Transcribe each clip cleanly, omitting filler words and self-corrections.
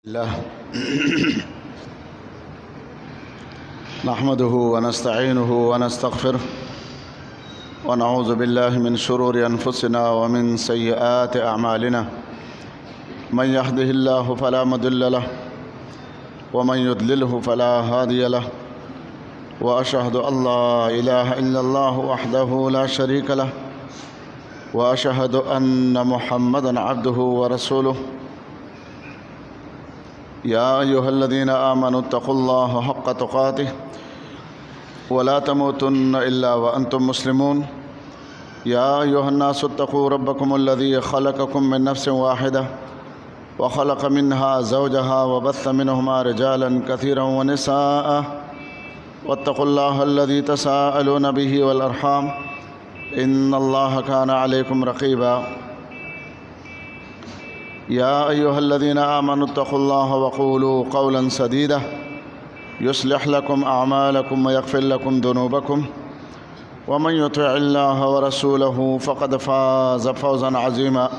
الله نحمده ونستعينه ونستغفره ونعوذ بالله من شرور أنفسنا ومن سيئات أعمالنا من يهده الله فلا مضل له ومن يضلله فلا هادي له وأشهد أن لا إله إلا الله وحده لا شريك له وأشهد أن محمدًا عبده ورسوله يا أيها الذين آمنوا اتقوا الله حق تقاته ولا تموتن إلا وأنتم مسلمون يا أيها الناس اتقوا ربكم الذي خلقكم من نفس واحدة وخلق منها زوجها وبث منهما رجالا كثيرا ونساء واتقوا الله الذي تساءلون به والأرحام إن الله كان عليكم رقيبا يا أيها الذين آمنوا اتقوا الله وقولوا قولا سديدا يصلح لكم أعمالكم ويغفر لكم ذنوبكم ومن يطع الله ورسوله فقد فاز فوزا عظيما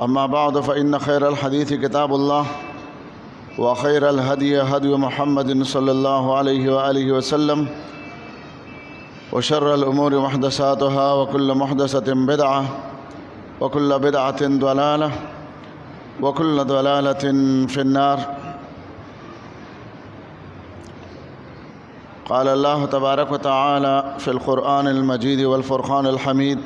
أما بعد فإن خير الحديث كتاب الله وخير الهدي هدي محمد صلى الله عليه وآله وسلم وشر الأمور محدثاتها وكل محدثة بدعة وكل بدعة ضلالة وكل ضلالة في النار قال الله تبارك وتعالى في القرآن المجيد والفرقان الحميد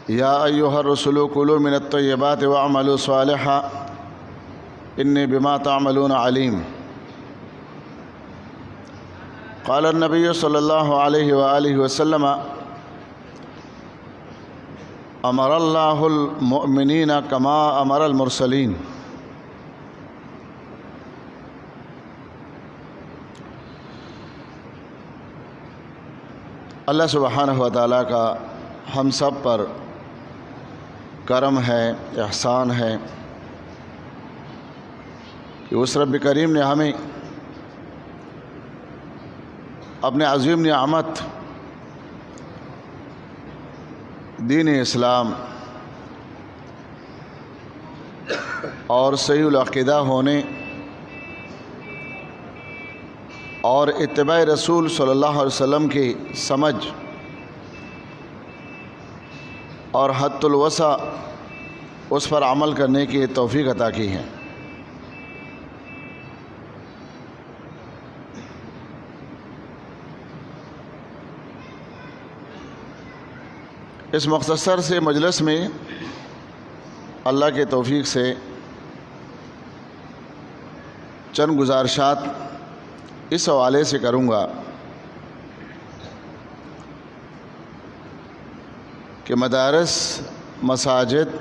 يا أيها الرسل كلوا من الطيبات واعملوا صالحا إني بما تعملون عليم قال النبي صلى الله عليه وآله وسلم امر اللہ المؤمنین کما امر المرسلین اللہ سبحانہ و تعالیٰ کا ہم سب پر کرم ہے، احسان ہے کہ اس رب کریم نے ہمیں اپنے عظیم نعمت دین اسلام اور صحیح العقیدہ ہونے اور اتباع رسول صلی اللہ علیہ وسلم کی سمجھ اور حد الوسع اس پر عمل کرنے کی توفیق عطا کی ہے۔ اس مختصر سے مجلس میں اللہ کے توفیق سے چند گزارشات اس حوالے سے کروں گا کہ مدارس، مساجد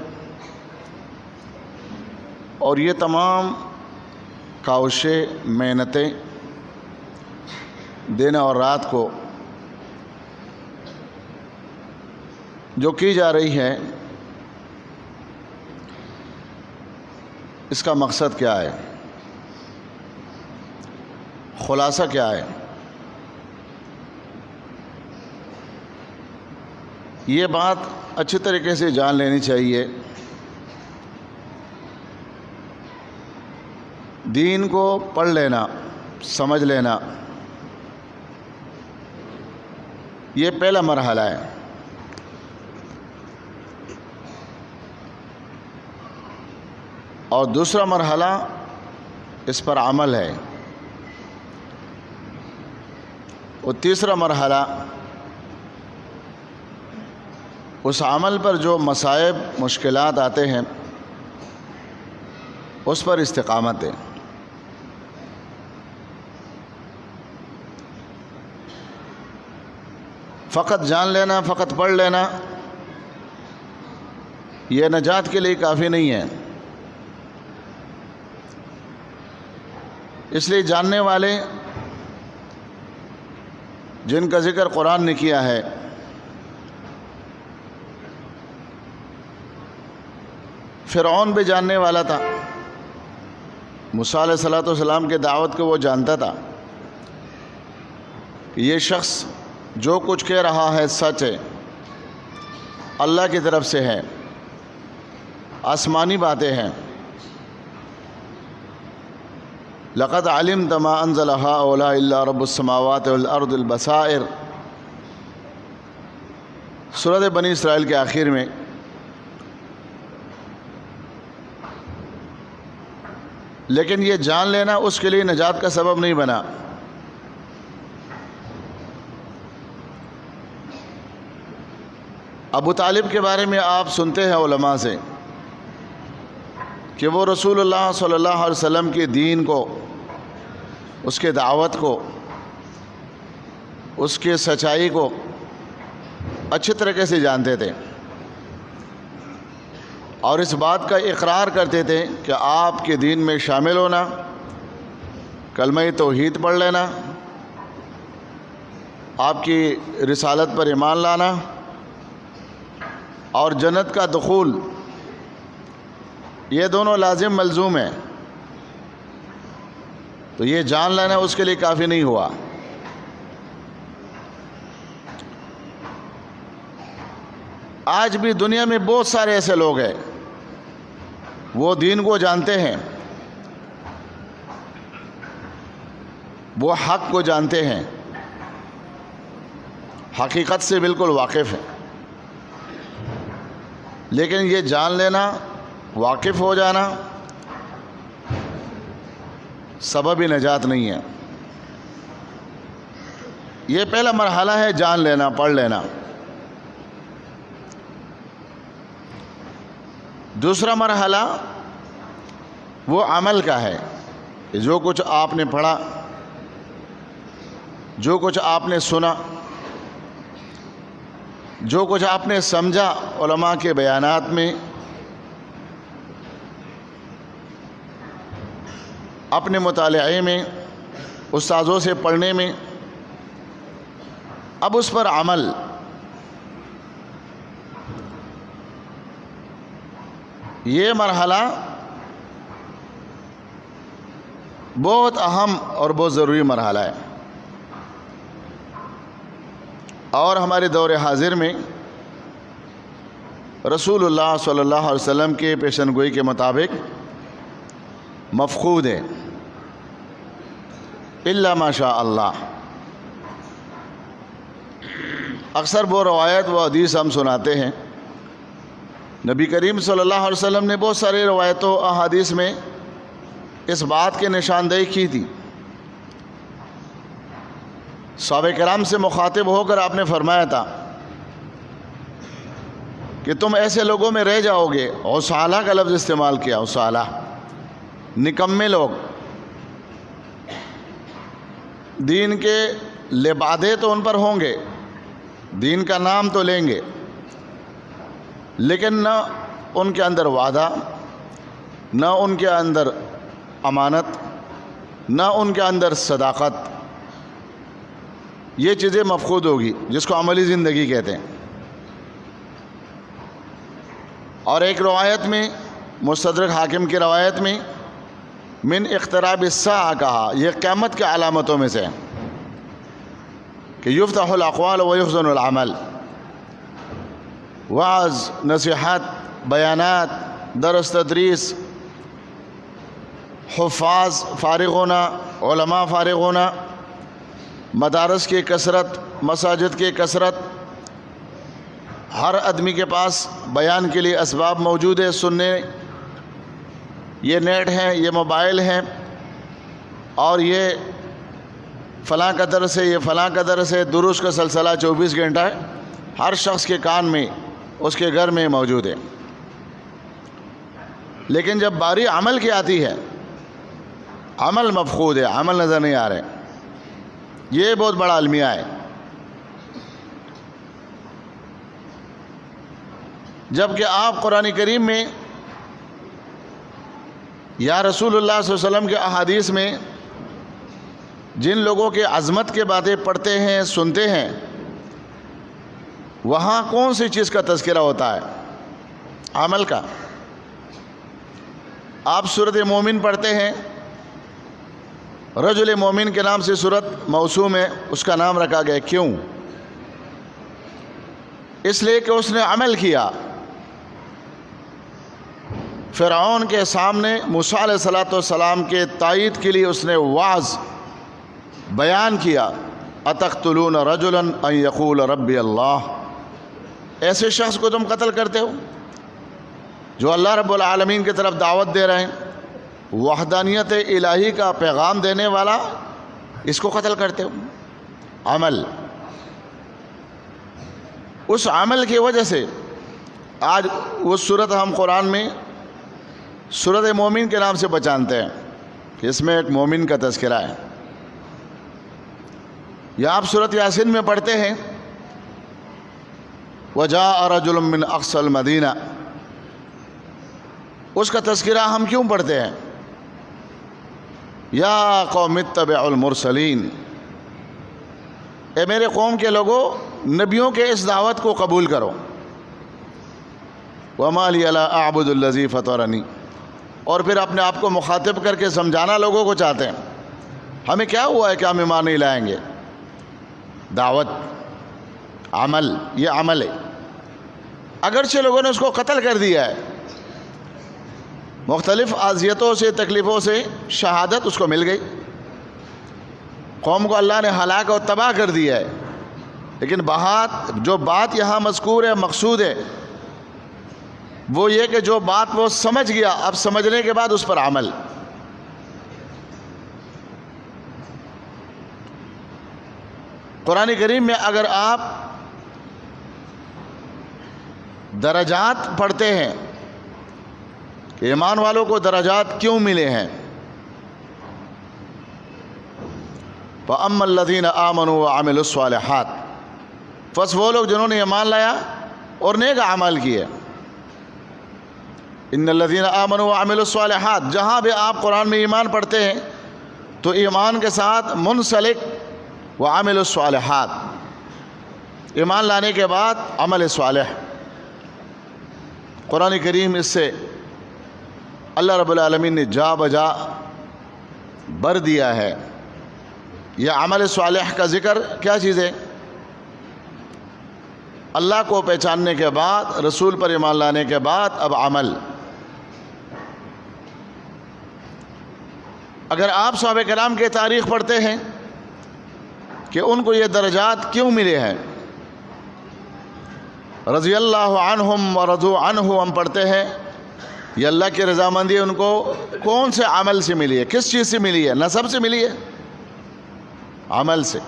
اور یہ تمام کاوشیں، محنتیں دن اور رات کو جو کی جا رہی ہے، اس کا مقصد کیا ہے، خلاصہ کیا ہے؟ یہ بات اچھی طریقے سے جان لینی چاہیے۔ دین کو پڑھ لینا، سمجھ لینا، یہ پہلا مرحلہ ہے۔ اور دوسرا مرحلہ اس پر عمل ہے، اور تیسرا مرحلہ اس عمل پر جو مصائب، مشکلات آتے ہیں اس پر استقامت ہے۔ فقط جان لینا، فقط پڑھ لینا یہ نجات کے لیے کافی نہیں ہے۔ اس لیے جاننے والے جن کا ذکر قرآن نے کیا ہے، فرعون بھی جاننے والا تھا، موسیٰ علیہ السلام کے دعوت کو وہ جانتا تھا کہ یہ شخص جو کچھ کہہ رہا ہے سچ ہے، اللہ کی طرف سے ہیں، آسمانی باتیں ہیں۔ لقد علمت ما انزل هؤلاء الا رب السماوات والارض البصائر، سورۃ بنی اسرائیل کے آخر میں۔ لیکن یہ جان لینا اس کے لیے نجات کا سبب نہیں بنا۔ ابو طالب کے بارے میں آپ سنتے ہیں علماء سے کہ وہ رسول اللہ صلی اللہ علیہ وسلم کے دین کو، اس کے دعوت کو، اس کے سچائی کو اچھی طریقے سے جانتے تھے، اور اس بات کا اقرار کرتے تھے کہ آپ کے دین میں شامل ہونا، کلمہ توحید پڑھ لینا، آپ کی رسالت پر ایمان لانا اور جنت کا دخول، یہ دونوں لازم ملزوم ہیں۔ تو یہ جان لینا اس کے لیے کافی نہیں ہوا۔ آج بھی دنیا میں بہت سارے ایسے لوگ ہیں، وہ دین کو جانتے ہیں، وہ حق کو جانتے ہیں، حقیقت سے بالکل واقف ہیں، لیکن یہ جان لینا، واقف ہو جانا سبب نجات نہیں ہے۔ یہ پہلا مرحلہ ہے، جان لینا، پڑھ لینا۔ دوسرا مرحلہ وہ عمل کا ہے کہ جو کچھ آپ نے پڑھا، جو کچھ آپ نے سنا، جو کچھ آپ نے سمجھا علماء کے بیانات میں، اپنے مطالعے میں، استاذوں سے پڑھنے میں، اب اس پر عمل۔ یہ مرحلہ بہت اہم اور بہت ضروری مرحلہ ہے، اور ہمارے دور حاضر میں رسول اللہ صلی اللہ علیہ وسلم کے پیشن گوئی کے مطابق مفقود ہے، الا ما شاء اللہ۔ اکثر وہ روایت و حدیث ہم سناتے ہیں، نبی کریم صلی اللہ علیہ وسلم نے بہت ساری روایتوں احادیث میں اس بات کی نشاندہی کی تھی۔ صحابہ کرام سے مخاطب ہو کر آپ نے فرمایا تھا کہ تم ایسے لوگوں میں رہ جاؤ گے، عصالہ کا لفظ استعمال کیا، عصالہ، نکمے لوگ، دین کے لبادے تو ان پر ہوں گے، دین کا نام تو لیں گے، لیکن نہ ان کے اندر وعدہ، نہ ان کے اندر امانت، نہ ان کے اندر صداقت، یہ چیزیں مفقود ہوگی، جس کو عملی زندگی کہتے ہیں۔ اور ایک روایت میں، مستدرک حاکم کی روایت میں، من اقتراب الساعہ کہا، یہ قیامت کی علامتوں میں سے ہے کہ یفتح الاقوال و یخزن العمل، وعظ، نصیحت، بیانات، درس تدریس، حفاظ فارغ ہونا، علماء فارغ ہونا، مدارس کی کثرت، مساجد کی کثرت، ہر آدمی کے پاس بیان کے لیے اسباب موجود ہے، سننے، یہ نیٹ ہے، یہ موبائل ہے، اور یہ فلاں کا درس ہے، یہ فلاں کا درس ہے، دروس کا سلسلہ 24 گھنٹہ ہے، ہر شخص کے کان میں، اس کے گھر میں موجود ہے۔ لیکن جب باری عمل کی آتی ہے، عمل مفقود ہے، عمل نظر نہیں آ رہے۔ یہ بہت بڑا المیہ ہے۔ جبکہ آپ قرآن کریم میں یا رسول اللہ صلی اللہ علیہ وسلم کے احادیث میں جن لوگوں کے عظمت کے باتیں پڑھتے ہیں، سنتے ہیں، وہاں کون سی چیز کا تذکرہ ہوتا ہے؟ عمل کا۔ آپ سورۃ مومن پڑھتے ہیں، رجل مومن کے نام سے سورت موسوم ہے، اس کا نام رکھا گیا، کیوں؟ اس لیے کہ اس نے عمل کیا۔ فرعون کے سامنے موسیٰ علیہ السلام کے تائید کے لیے اس نے وعظ بیان کیا، اتقتلون رجلا ان یقول ربی اللہ، ایسے شخص کو تم قتل کرتے ہو جو اللہ رب العالمین کی طرف دعوت دے رہے ہیں، وحدانیت الہی کا پیغام دینے والا، اس کو قتل کرتے ہو۔ عمل، اس عمل کی وجہ سے آج وہ صورت ہم قرآن میں سورۃ مومن کے نام سے پہچانتے ہیں کہ اس میں ایک مومن کا تذکرہ ہے۔ یا آپ سورۃ یاسین میں پڑھتے ہیں وَجَاءَ رَجُلٌ مِّنْ أَقْصَى الْمَدِينَةِ، اس کا تذکرہ ہم کیوں پڑھتے ہیں؟ یا قوم اتبعوا المرسلین، اے میرے قوم کے لوگوں، نبیوں کے اس دعوت کو قبول کرو۔ وَمَا لِيَ لَا أَعْبُدُ الَّذِي فَطَرَنِي، اور پھر اپنے آپ کو مخاطب کر کے سمجھانا لوگوں کو چاہتے ہیں، ہمیں کیا ہوا ہے کہ ہم ایمان نہیں لائیں گے؟ دعوت، عمل، یہ عمل ہے۔ اگرچہ لوگوں نے اس کو قتل کر دیا ہے، مختلف اذیتوں سے، تکلیفوں سے شہادت اس کو مل گئی، قوم کو اللہ نے ہلاک اور تباہ کر دیا ہے، لیکن جو بات یہاں مذکور ہے، مقصود ہے وہ یہ کہ جو بات وہ سمجھ گیا، اب سمجھنے کے بعد اس پر عمل۔ قرآن کریم میں اگر آپ درجات پڑھتے ہیں کہ ایمان والوں کو درجات کیوں ملے ہیں، فَأَمَّا الَّذِينَ آمَنُوا وَعَمِلُوا الصَّالِحَاتِ، بس وہ لوگ جنہوں نے ایمان لایا اور نیک اعمال کیے۔ ان الذین آمنوا وعملوا الصالحات، جہاں بھی آپ قرآن میں ایمان پڑھتے ہیں تو ایمان کے ساتھ منسلک وعملوا الصالحات، ایمان لانے کے بعد عمل صالح۔ قرآن کریم اس سے اللہ رب العالمین نے جا بجا بر دیا ہے۔ یہ عمل صالح کا ذکر کیا چیز ہے؟ اللہ کو پہچاننے کے بعد، رسول پر ایمان لانے کے بعد اب عمل۔ اگر آپ صحابہ کرام کی تاریخ پڑھتے ہیں کہ ان کو یہ درجات کیوں ملے ہیں، رضی اللہ عنہم ورضوا عنہ ہم پڑھتے ہیں، یہ اللہ کی رضامندی ان کو کون سے عمل سے ملی ہے؟ کس چیز سے ملی ہے؟ نسب سے ملی ہے؟ عمل سے۔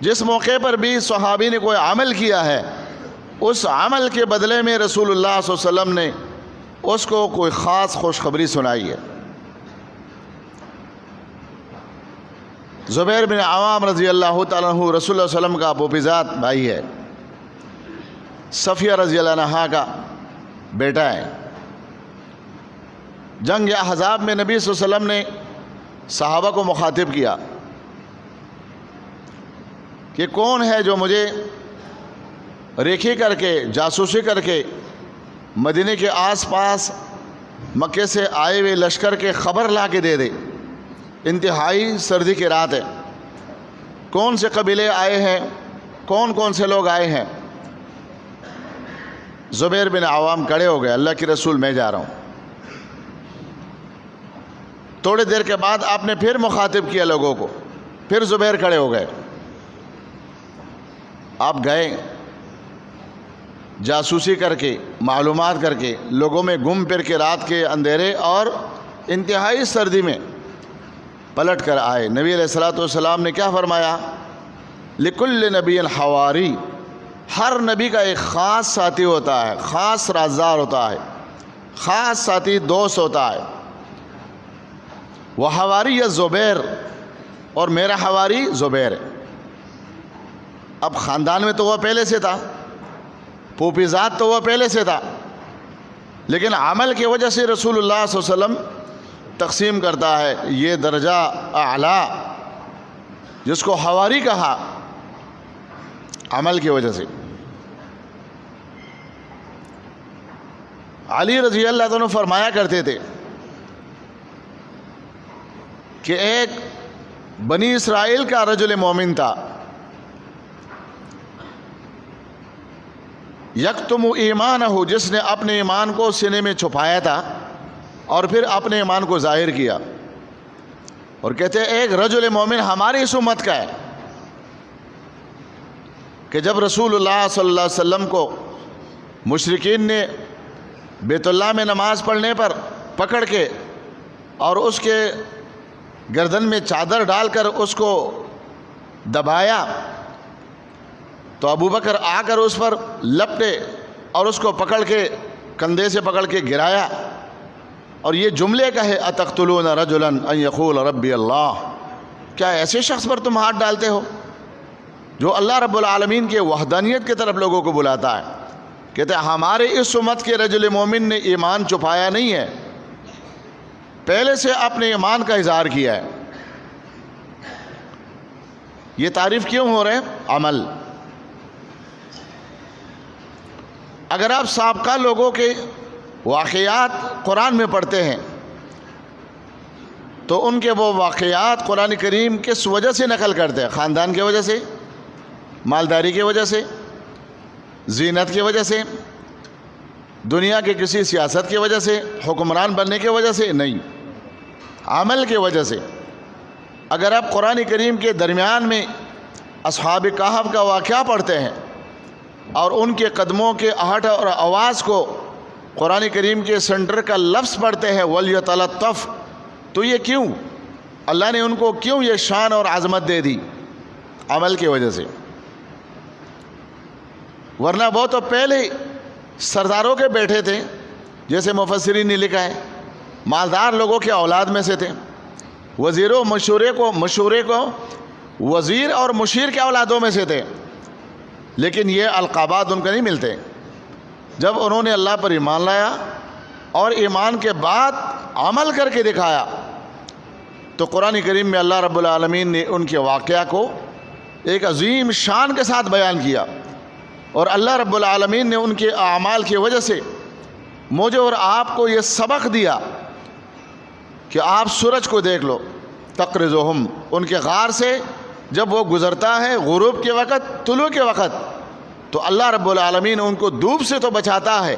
جس موقع پر بھی صحابی نے کوئی عمل کیا ہے، اس عمل کے بدلے میں رسول اللہ صلی اللہ علیہ وسلم نے اس کو کوئی خاص خوشخبری سنائی ہے۔ زبیر بن عوام رضی اللہ تعالیٰ عنہ رسول اللہ علیہ وسلم کا پوپیزاد بھائی ہے، صفیہ رضی اللہ عنہا کا بیٹا ہے۔ جنگ احزاب میں نبی صلی اللہ علیہ وسلم نے صحابہ کو مخاطب کیا کہ کون ہے جو مجھے ریکھی کر کے، جاسوسی کر کے مدینے کے آس پاس مکے سے آئے ہوئے لشکر کے خبر لا کے دے دے۔ انتہائی سردی کی رات ہے، کون سے قبیلے آئے ہیں، کون کون سے لوگ آئے ہیں؟ زبیر بن عوام کھڑے ہو گئے، اللہ کے رسول میں جا رہا ہوں۔ تھوڑی دیر کے بعد آپ نے پھر مخاطب کیا لوگوں کو، پھر زبیر کھڑے ہو گئے۔ آپ گئے جاسوسی کر کے، معلومات کر کے، لوگوں میں گم پھر کے رات کے اندھیرے اور انتہائی سردی میں پلٹ کر آئے۔ نبی علیہ السلام نے کیا فرمایا؟ لِكُلِّ نَبِيٍّ حَوَارِي، ہر نبی کا ایک خاص ساتھی ہوتا ہے، خاص رازدار ہوتا ہے، خاص ساتھی دوست ہوتا ہے۔ وَحَوَارِيَ زبیر، اور میرا حواری زبیر ہے۔ اب خاندان میں تو وہ پہلے سے تھا، پوپیزاد تو وہ پہلے سے تھا، لیکن عمل کی وجہ سے رسول اللہ صلی اللہ علیہ وسلم تقسیم کرتا ہے یہ درجہ اعلیٰ جس کو حواری کہا، عمل کی وجہ سے۔ علی رضی اللہ عنہ فرمایا کرتے تھے کہ ایک بنی اسرائیل کا رجل مومن تھا، یکتم ایمانہ، جس نے اپنے ایمان کو سینے میں چھپایا تھا اور پھر اپنے ایمان کو ظاہر کیا. اور کہتے ہیں ایک رجل مومن ہماری اس امت کا ہے کہ جب رسول اللہ صلی اللہ علیہ وسلم کو مشرکین نے بیت اللہ میں نماز پڑھنے پر پکڑ کے اور اس کے گردن میں چادر ڈال کر اس کو دبایا تو ابو بکر آ کر اس پر لپٹے اور اس کو پکڑ کے کندھے سے پکڑ کے گرایا اور یہ جملے کہے اتقتلون رجلا ان یقول ربی اللہ، کیا ایسے شخص پر تم ہاتھ ڈالتے ہو جو اللہ رب العالمین کے وحدانیت کی طرف لوگوں کو بلاتا ہے. کہتے ہیں ہمارے اس امت کے رجل مومن نے ایمان چھپایا نہیں ہے، پہلے سے اپنے ایمان کا اظہار کیا ہے. یہ تعریف کیوں ہو رہے ہیں؟ عمل. اگر آپ سابقہ لوگوں کے واقعات قرآن میں پڑھتے ہیں تو ان کے وہ واقعات قرآن کریم کس وجہ سے نقل کرتے ہیں؟ خاندان کی وجہ سے، مالداری کی وجہ سے، زینت کی وجہ سے، دنیا کے کسی سیاست کی وجہ سے، حکمران بننے کی وجہ سے نہیں، عمل کی وجہ سے. اگر آپ قرآن کریم کے درمیان میں اصحاب کہف کا واقعہ پڑھتے ہیں اور ان کے قدموں کے آہٹ اور آواز کو قرآن کریم کے سنٹر کا لفظ پڑھتے ہیں وَلْيَتَلَطَّفْ، تو یہ کیوں؟ اللہ نے ان کو کیوں یہ شان اور عظمت دے دی؟ عمل کی وجہ سے. ورنہ وہ تو پہلے سرداروں کے بیٹھے تھے، جیسے مفسرین نے لکھا ہے، مالدار لوگوں کے اولاد میں سے تھے، وزیروں مشورے کو وزیر اور مشیر کے اولادوں میں سے تھے، لیکن یہ القابات ان کو نہیں ملتے. جب انہوں نے اللہ پر ایمان لایا اور ایمان کے بعد عمل کر کے دکھایا تو قرآن کریم میں اللہ رب العالمین نے ان کے واقعہ کو ایک عظیم شان کے ساتھ بیان کیا. اور اللہ رب العالمین نے ان کے اعمال کی وجہ سے مجھے اور آپ کو یہ سبق دیا کہ آپ سورج کو دیکھ لو، تقرضہم، ان کے غار سے جب وہ گزرتا ہے غروب کے وقت، طلوع کے وقت، تو اللہ رب العالمین ان کو دھوپ سے تو بچاتا ہے،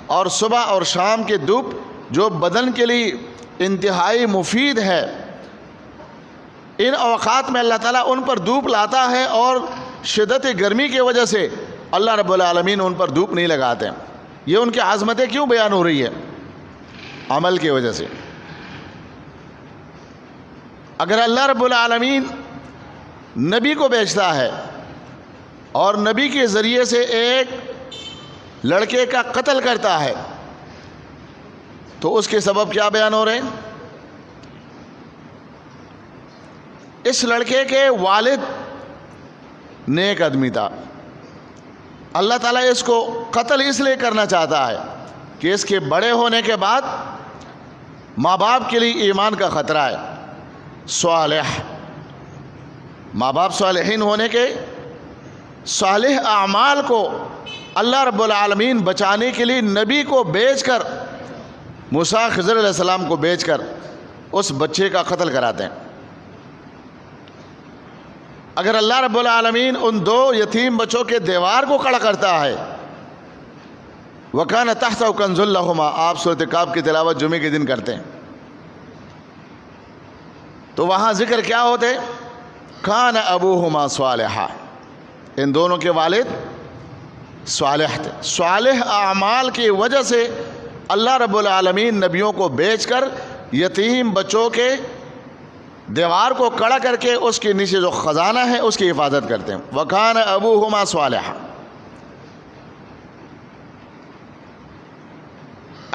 اور صبح اور شام کے دھوپ جو بدن کے لیے انتہائی مفید ہے، ان اوقات میں اللہ تعالیٰ ان پر دھوپ لاتا ہے اور شدت گرمی کی وجہ سے اللہ رب العالمین ان پر دھوپ نہیں لگاتے. یہ ان کی عظمتیں کیوں بیان ہو رہی ہے؟ عمل کی وجہ سے. اگر اللہ رب العالمین نبی کو بھیجتا ہے اور نبی کے ذریعے سے ایک لڑکے کا قتل کرتا ہے تو اس کے سبب کیا بیان ہو رہے ہیں؟ اس لڑکے کے والد نیک آدمی تھا، اللہ تعالیٰ اس کو قتل اس لیے کرنا چاہتا ہے کہ اس کے بڑے ہونے کے بعد ماں باپ کے لیے ایمان کا خطرہ ہے. صالح، ماں باپ صالحین ہونے کے صالح اعمال کو اللہ رب العالمین بچانے کے لیے نبی کو بھیج کر، موسیٰ خضر علیہ السلام کو بھیج کر اس بچے کا قتل کراتے ہیں. اگر اللہ رب العالمین ان دو یتیم بچوں کے دیوار کو کھڑا کرتا ہے، وَكَانَ تَحْتَهُ كَنْزٌ لَهُمَا، آپ سورۃ کہف کی تلاوت جمعے کے دن کرتے ہیں تو وہاں ذکر کیا ہوتے؟ كَانَ أَبُوهُمَا صَالِحًا، ان دونوں کے والد صالح تھے. صالح اعمال کی وجہ سے اللہ رب العالمین نبیوں کو بھیج کر یتیم بچوں کے دیوار کو کڑا کر کے اس کے نیچے جو خزانہ ہے اس کی حفاظت کرتے ہیں. وَكَانَ أَبُوهُمَا صَالِحًا.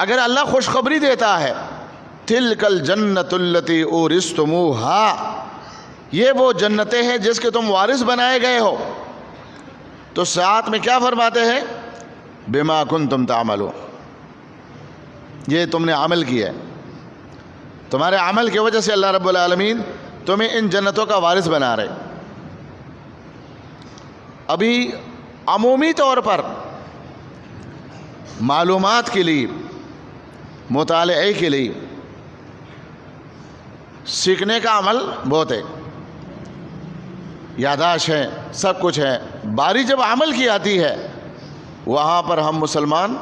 اگر اللہ خوشخبری دیتا ہے تِلْكَ الْجَنَّةُ الَّتِي أُورِثْتُمُوهَا، یہ وہ جنتیں ہیں جس کے تم وارث بنائے گئے ہو، تو ساتھ میں کیا فرماتے ہیں؟ بِمَا كُنْتُمْ تَعْمَلُونَ، یہ تم نے عمل کیا ہے، تمہارے عمل کی وجہ سے اللہ رب العالمین تمہیں ان جنتوں کا وارث بنا رہے. ابھی عمومی طور پر معلومات کے لیے، مطالعے کے لیے، سیکھنے کا عمل بہت ہے، یاداشت ہے، سب کچھ ہے. باری جب عمل کی آتی ہے وہاں پر ہم مسلمان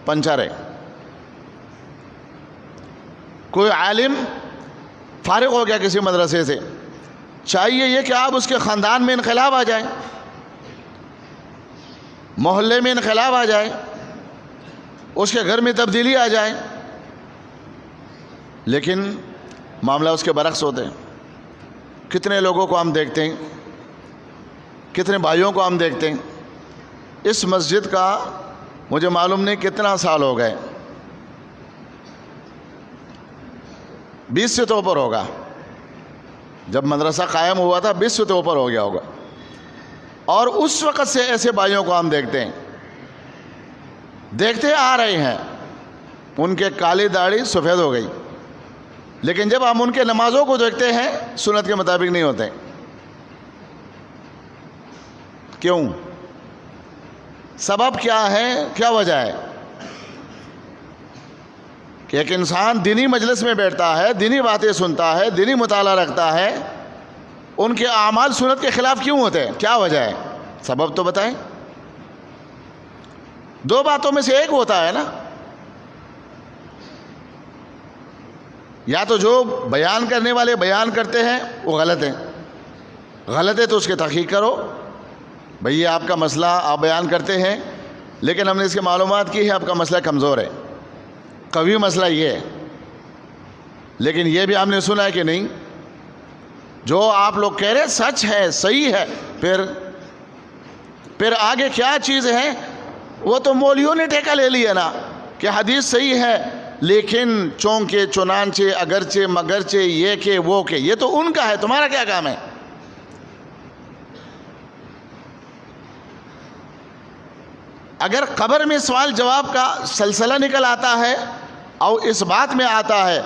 پنچر ہیں. کوئی عالم فارغ ہو گیا کسی مدرسے سے، چاہیے یہ کہ آپ اس کے خاندان میں انقلاب آ جائے، محلے میں انقلاب آ جائے، اس کے گھر میں تبدیلی آ جائے، لیکن معاملہ اس کے برعکس ہوتے ہیں. کتنے لوگوں کو ہم دیکھتے ہیں، کتنے بھائیوں کو ہم دیکھتے ہیں. اس مسجد کا مجھے معلوم نہیں کتنا سال ہو گئے، 20 سے تو اوپر ہوگا. جب مدرسہ قائم ہوا تھا 20 سے تو اوپر ہو گیا ہوگا. اور اس وقت سے ایسے بھائیوں کو ہم دیکھتے ہیں، دیکھتے آ رہے ہیں. ان کے کالی داڑھی سفید ہو گئی، لیکن جب ہم ان کے نمازوں کو دیکھتے ہیں سنت کے مطابق نہیں ہوتے. کیوں؟ سبب کیا ہے، کیا وجہ ہے؟ کہ ایک انسان دینی مجلس میں بیٹھتا ہے، دینی باتیں سنتا ہے، دینی مطالعہ رکھتا ہے، ان کے اعمال سنت کے خلاف کیوں ہوتے ہیں؟ کیا وجہ ہے؟ سبب تو بتائیں. دو باتوں میں سے ایک ہوتا ہے نا. یا تو جو بیان کرنے والے بیان کرتے ہیں وہ غلط ہیں، غلط ہے تو اس کی تحقیق کرو. بھئی یہ آپ کا مسئلہ آپ بیان کرتے ہیں، لیکن ہم نے اس کی معلومات کی ہے آپ کا مسئلہ کمزور ہے، قوی مسئلہ یہ ہے. لیکن یہ بھی ہم نے سنا ہے کہ نہیں، جو آپ لوگ کہہ رہے سچ ہے، صحیح ہے، پھر آگے کیا چیز ہے وہ تو مولویوں نے ٹھیکہ لے لیا نا کہ حدیث صحیح ہے، لیکن چونکہ چنانچہ اگرچہ مگرچہ یہ کہ وہ کہ، یہ تو ان کا ہے، تمہارا کیا کام ہے؟ اگر قبر میں سوال جواب کا سلسلہ نکل آتا ہے اور اس بات میں آتا ہے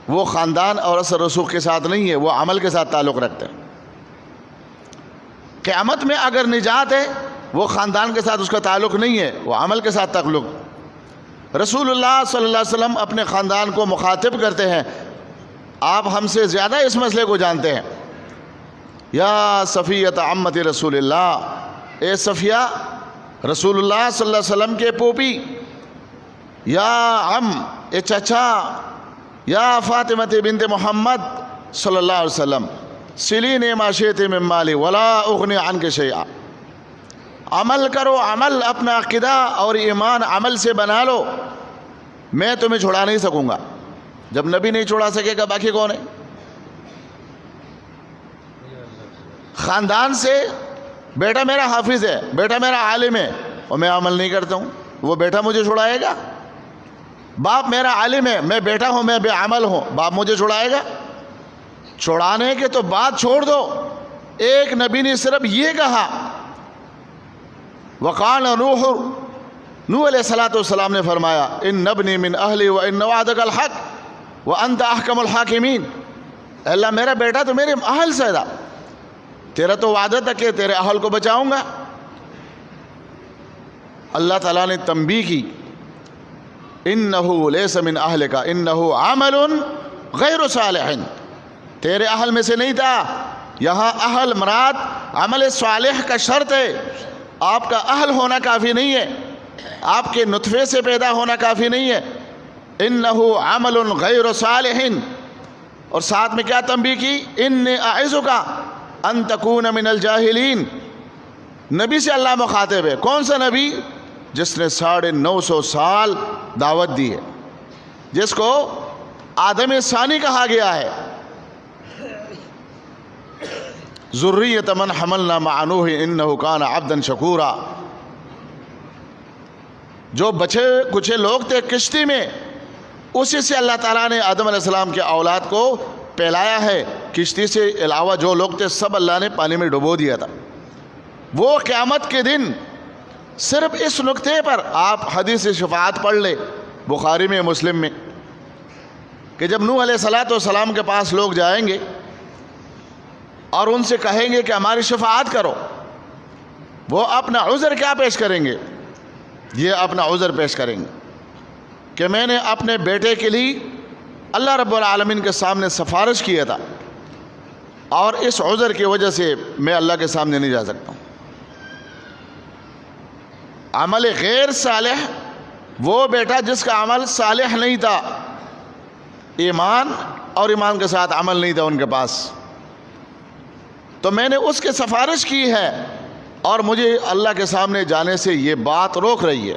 وہ خاندان اور اثر رسوخ کے ساتھ نہیں ہے، وہ عمل کے ساتھ تعلق رکھتے ہیں. قیامت میں اگر نجات ہے وہ خاندان کے ساتھ اس کا تعلق نہیں ہے، وہ عمل کے ساتھ تعلق. رسول اللہ صلی اللہ علیہ وسلم اپنے خاندان کو مخاطب کرتے ہیں، آپ ہم سے زیادہ اس مسئلے کو جانتے ہیں. یا صفیۃ عمت رسول اللہ، اے صفیہ رسول اللہ صلی اللہ علیہ وسلم کے پوپی، یا عم اے چچا، یا فاطمہ بنت محمد صلی اللہ علیہ وسلم، سلینی ما شئت من مالی ولا اغنی عنک شیئا. عمل کرو، عمل اپنا عقیدہ اور ایمان عمل سے بنا لو، میں تمہیں چھڑا نہیں سکوں گا. جب نبی نہیں چھڑا سکے گا باقی کون ہے؟ خاندان سے بیٹا میرا حافظ ہے، بیٹا میرا عالم ہے اور میں عمل نہیں کرتا ہوں، وہ بیٹا مجھے چھڑائے گا؟ باپ میرا عالم ہے، میں بیٹا ہوں، میں بے عمل ہوں، باپ مجھے چھڑائے گا؟ چھڑانے کے تو بات چھوڑ دو، ایک نبی نے صرف یہ کہا، وقال نوح علیہ السلام نے فرمایا ان ابنی من اہلی وان وعدک الحق وانت احکم الحاکمین. اللہ میرا بیٹا تو میرے اہل سے تھا، تیرا تو وعدہ تھا کہ تیرے اہل کو بچاؤں گا. اللہ تعالیٰ نے تنبیہ کی، انہو لیس من اہلک انہو عمل غیر صالح، تیرے اہل میں سے نہیں تھا. یہاں اہل مراد عمل صالح کا شرط ہے. آپ کا اہل ہونا کافی نہیں ہے، آپ کے نطفے سے پیدا ہونا کافی نہیں ہے. انہو عمل غیر صالح. اور ساتھ میں کیا تنبیہ کی؟ انی اعظک ان تکون من الجاہلین. نبی سے اللہ مخاطب ہے. کون سا نبی؟ جس نے 950 سال دعوت دی ہے، جس کو آدم ثانی کہا گیا ہے. ذریۃ من حملنا مع نوح انہ کان عبدا شکورا. جو بچے کچھ لوگ تھے کشتی میں، اسی سے اللہ تعالیٰ نے آدم علیہ السلام کے اولاد کو پھیلایا ہے. کشتی سے علاوہ جو لوگ تھے سب اللہ نے پانی میں ڈبو دیا تھا. وہ قیامت کے دن صرف اس نقطے پر آپ حدیث شفاعت پڑھ لے بخاری میں مسلم میں، کہ جب نوح علیہ السلام کے پاس لوگ جائیں گے اور ان سے کہیں گے کہ ہماری شفاعت کرو، وہ اپنا عذر کیا پیش کریں گے؟ یہ اپنا عذر پیش کریں گے کہ میں نے اپنے بیٹے کے لیے اللہ رب العالمین کے سامنے سفارش کیا تھا اور اس عذر کی وجہ سے میں اللہ کے سامنے نہیں جا سکتا ہوں. عمل غیر صالح وہ بیٹا جس کا عمل صالح نہیں تھا، ایمان اور ایمان کے ساتھ عمل نہیں تھا ان کے پاس، تو میں نے اس کی سفارش کی ہے اور مجھے اللہ کے سامنے جانے سے یہ بات روک رہی ہے۔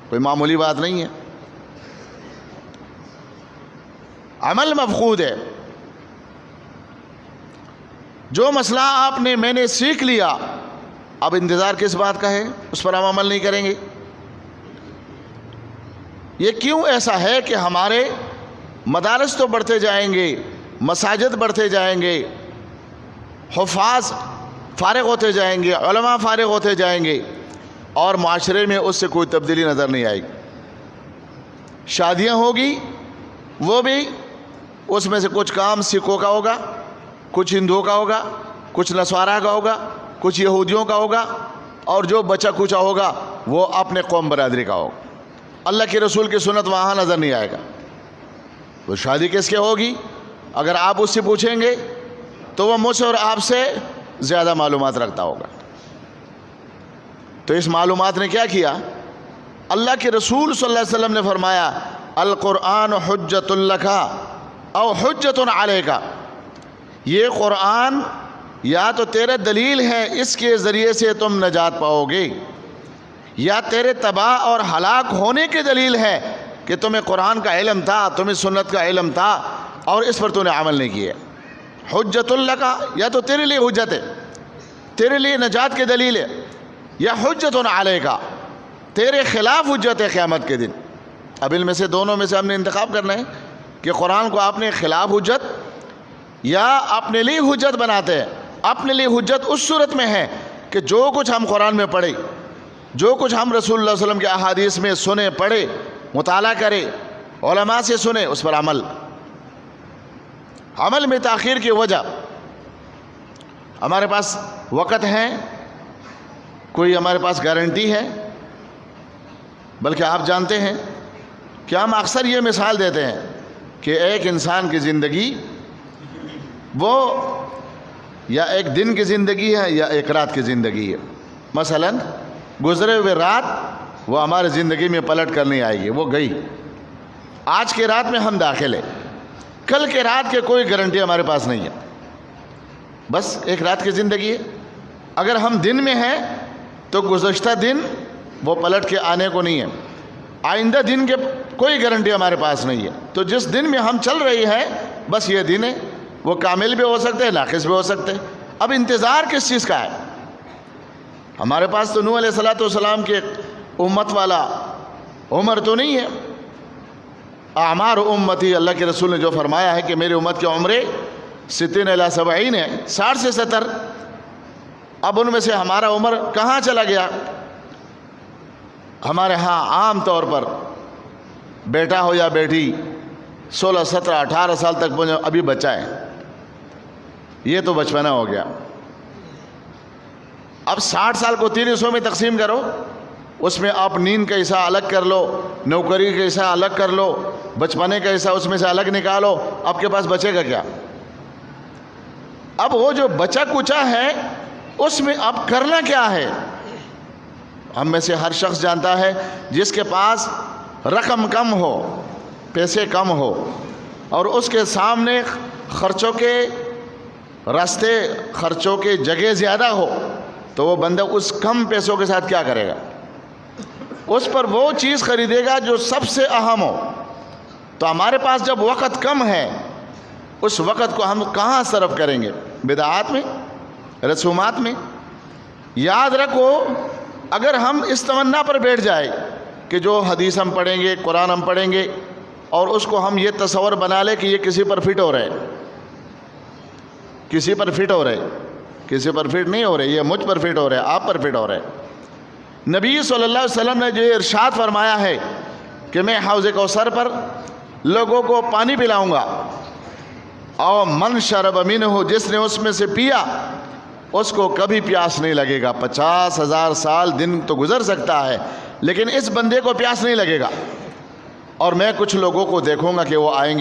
کوئی معمولی بات نہیں ہے، عمل مفقود ہے۔ جو مسئلہ میں نے سیکھ لیا، اب انتظار کس بات کا ہے؟ اس پر ہم عمل نہیں کریں گے۔ یہ کیوں ایسا ہے کہ ہمارے مدارس تو بڑھتے جائیں گے، مساجد بڑھتے جائیں گے، حفاظ فارغ ہوتے جائیں گے، علماء فارغ ہوتے جائیں گے، اور معاشرے میں اس سے کوئی تبدیلی نظر نہیں آئے گی۔ شادیاں ہوگی، وہ بھی اس میں سے کچھ کام سکھوں کا ہوگا، کچھ ہندوؤں کا ہوگا، کچھ نصارہ کا ہوگا، کچھ یہودیوں کا ہوگا، اور جو بچہ کچا ہوگا وہ اپنے قوم برادری کا ہوگا۔ اللہ کے رسول کی سنت وہاں نظر نہیں آئے گا۔ وہ شادی کس کے ہوگی؟ اگر آپ اس سے پوچھیں گے تو وہ مجھ سے اور آپ سے زیادہ معلومات رکھتا ہوگا۔ تو اس معلومات نے کیا کیا؟ اللہ کے رسول صلی اللہ علیہ وسلم نے فرمایا القرآن حجت لک او حجت علیک، یہ قرآن یا تو تیرے دلیل ہے، اس کے ذریعے سے تم نجات پاؤ گے، یا تیرے تباہ اور ہلاک ہونے کی دلیل ہے کہ تمہیں قرآن کا علم تھا، تمہیں سنت کا علم تھا اور اس پر تو نے عمل نہیں کیا۔ حجت لک، یا تو تیرے لیے حجت ہے، تیرے لیے نجات کی دلیل ہے، یا حجت علیک، تیرے خلاف حجت ہے قیامت کے دن۔ اب ان میں سے دونوں میں سے ہم نے انتخاب کرنا ہے کہ قرآن کو اپنے خلاف حجت یا اپنے لیے حجت بناتے ہیں۔ اپنے لیے حجت اس صورت میں ہے کہ جو کچھ ہم قرآن میں پڑھے، جو کچھ ہم رسول اللہ صلی اللہ علیہ وسلم کے احادیث میں سنے، پڑھے، مطالعہ کرے، علماء سے سنے، اس پر عمل میں تاخیر کی وجہ ہمارے پاس وقت ہے، کوئی ہمارے پاس گارنٹی ہے؟ بلکہ آپ جانتے ہیں کہ ہم اکثر یہ مثال دیتے ہیں کہ ایک انسان کی زندگی وہ یا ایک دن کی زندگی ہے یا ایک رات کی زندگی ہے۔ مثلا گزرے ہوئے رات وہ ہمارے زندگی میں پلٹ کر نہیں آئے گی، وہ گئی۔ آج کے رات میں ہم داخل ہیں، کل کے رات کے کوئی گارنٹی ہمارے پاس نہیں ہے، بس ایک رات کی زندگی ہے۔ اگر ہم دن میں ہیں تو گزشتہ دن وہ پلٹ کے آنے کو نہیں ہے، آئندہ دن کے کوئی گارنٹی ہمارے پاس نہیں ہے۔ تو جس دن میں ہم چل رہی ہے بس یہ دن ہے، وہ کامل بھی ہو سکتے ہیں، ناقص بھی ہو سکتے ہیں۔ اب انتظار کس چیز کا ہے؟ ہمارے پاس تو نوح علیہ السلام کے امت والا عمر تو نہیں ہے۔ اعمار امتی، اللہ کے رسول نے جو فرمایا ہے کہ میری امت کی عمریں 60 الی 70 ہے، 60 سے 70۔ اب ان میں سے ہمارا عمر کہاں چلا گیا؟ ہمارے ہاں عام طور پر بیٹا ہو یا بیٹی 16 17 18 سال تک پہنچے، ابھی بچہ ہے، یہ تو بچپنا ہو گیا۔ اب 60 سال کو 3 حصوں میں تقسیم کرو، اس میں آپ نیند کا حصہ الگ کر لو، نوکری کا حصہ الگ کر لو، بچپنے کا حصہ اس میں سے الگ نکالو، آپ کے پاس بچے گا کیا؟ اب وہ جو بچا کچا ہے اس میں اب کرنا کیا ہے؟ ہم میں سے ہر شخص جانتا ہے جس کے پاس رقم کم ہو، پیسے کم ہو، اور اس کے سامنے خرچوں کے راستے، خرچوں کے جگہ زیادہ ہو، تو وہ بندہ اس کم پیسوں کے ساتھ کیا کرے گا؟ اس پر وہ چیز خریدے گا جو سب سے اہم ہو۔ تو ہمارے پاس جب وقت کم ہے، اس وقت کو ہم کہاں صرف کریں گے؟ بدعات میں، رسومات میں؟ یاد رکھو، اگر ہم اس تمنا پر بیٹھ جائے کہ جو حدیث ہم پڑھیں گے، قرآن ہم پڑھیں گے، اور اس کو ہم یہ تصور بنا لیں کہ یہ کسی پر فٹ ہو رہے، کسی پر فٹ ہو رہے، کسی پر فٹ نہیں ہو رہے، یہ مجھ پر فٹ ہو رہے، آپ پر فٹ ہو رہے۔ نبی صلی اللہ علیہ وسلم نے جو ارشاد فرمایا ہے کہ میں حوض کوثر پر لوگوں کو پانی پلاؤں گا، اور من شرب منہ، جس نے اس میں سے پیا اس کو کبھی پیاس نہیں لگے گا۔ 50,000 سال دن تو گزر سکتا ہے لیکن اس بندے کو پیاس نہیں لگے گا۔ اور میں کچھ لوگوں کو دیکھوں گا کہ وہ آئیں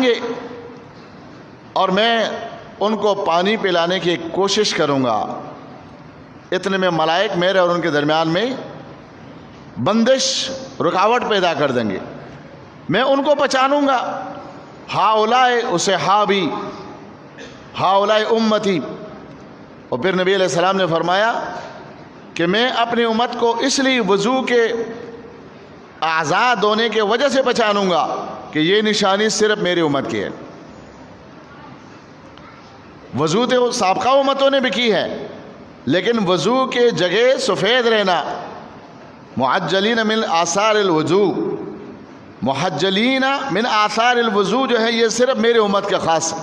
گے اور میں ان کو پانی پلانے کی کوشش کروں گا، اتنے میں ملائک میرے اور ان کے درمیان میں بندش رکاوٹ پیدا کر دیں گے، میں ان کو پہچانوں گا، ہاؤلائے اسے ہابی ہاؤلائے امتی۔ اور پھر نبی علیہ السلام نے فرمایا کہ میں اپنی امت کو اس لیے وضو کے آزاد ہونے کے وجہ سے پہچانوں گا کہ یہ نشانی صرف میری امت کی ہے۔ وضو تو سابقہ امتوں نے بھی کی ہے، لیکن وضو کے جگہ سفید رہنا، معجلین من آثار الوضو، محجلین من آثار الوضو جو ہے یہ صرف میری امت کا خاص ہے۔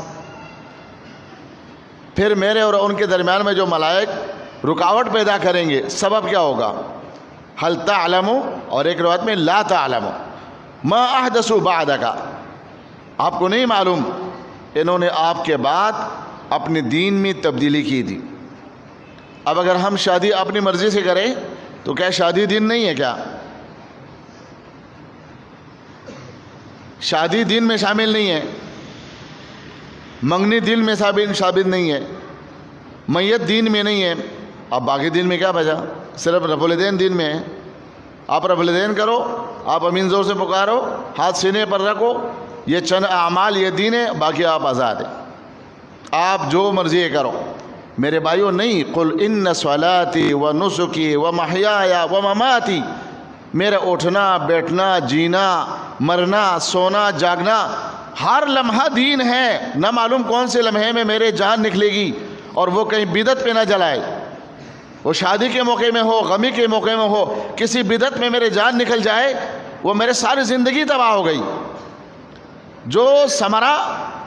پھر میرے اور ان کے درمیان میں جو ملائک رکاوٹ پیدا کریں گے، سبب کیا ہوگا؟ حل تعلم، اور ایک روایت میں لا تعلم ما احدثوا بعدک، آپ کو نہیں معلوم انہوں نے آپ کے بعد اپنے دین میں تبدیلی کی تھی۔ اب اگر ہم شادی اپنی مرضی سے کریں تو کیا شادی دین نہیں ہے؟ کیا شادی دین میں شامل نہیں ہے؟ منگنی دین میں شامل نہیں ہے، میت دین میں نہیں ہے، اب باقی دین میں کیا بچا؟ صرف رفع الیدین دین میں ہے۔ آپ رفع الیدین کرو، آپ امین زور سے پکارو، ہاتھ سینے پر رکھو، یہ چند اعمال یہ دین ہے، باقی آپ آزاد ہیں، آپ جو مرضی کرو۔ میرے بھائیوں نہیں، قل ان صلاتی و نسکی و محیایا و مماتی، میرا اٹھنا بیٹھنا جینا مرنا سونا جاگنا ہر لمحہ دین ہے، نہ معلوم کون سے لمحے میں میرے جان نکلے گی اور وہ کہیں بدعت پہ نہ جلائے، وہ شادی کے موقع میں ہو، غمی کے موقع میں ہو، کسی بدعت میں میرے جان نکل جائے وہ میرے ساری زندگی تباہ ہو گئی۔ جو ثمرہ،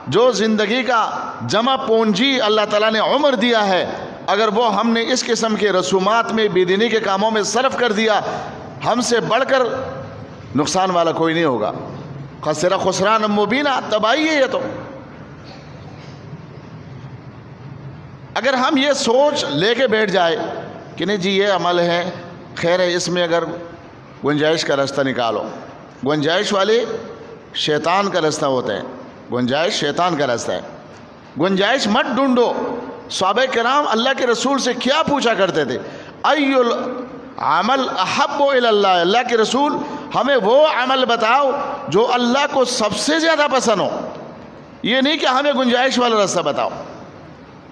جو زندگی کا جمع پونجی اللہ تعالیٰ نے عمر دیا ہے، اگر وہ ہم نے اس قسم کے رسومات میں بے دینی کے کاموں میں صرف کر دیا، ہم سے بڑھ کر نقصان والا کوئی نہیں ہوگا۔ خسرہ خسران مبینہ، تباہی ہے یہ تو۔ اگر ہم یہ سوچ لے کے بیٹھ جائے کہ نہیں جی یہ عمل ہے، خیر ہے، اس میں اگر گنجائش کا راستہ نکالو، گنجائش والے شیطان کا راستہ ہوتا ہے، گنجائش شیطان کا راستہ ہے، گنجائش مت ڈھونڈو۔ صحابہ کرام اللہ کے رسول سے کیا پوچھا کرتے تھے؟ ای العمل احب الی اللہ، اللہ کے رسول ہمیں وہ عمل بتاؤ جو اللہ کو سب سے زیادہ پسند ہو، یہ نہیں کہ ہمیں گنجائش والا راستہ بتاؤ،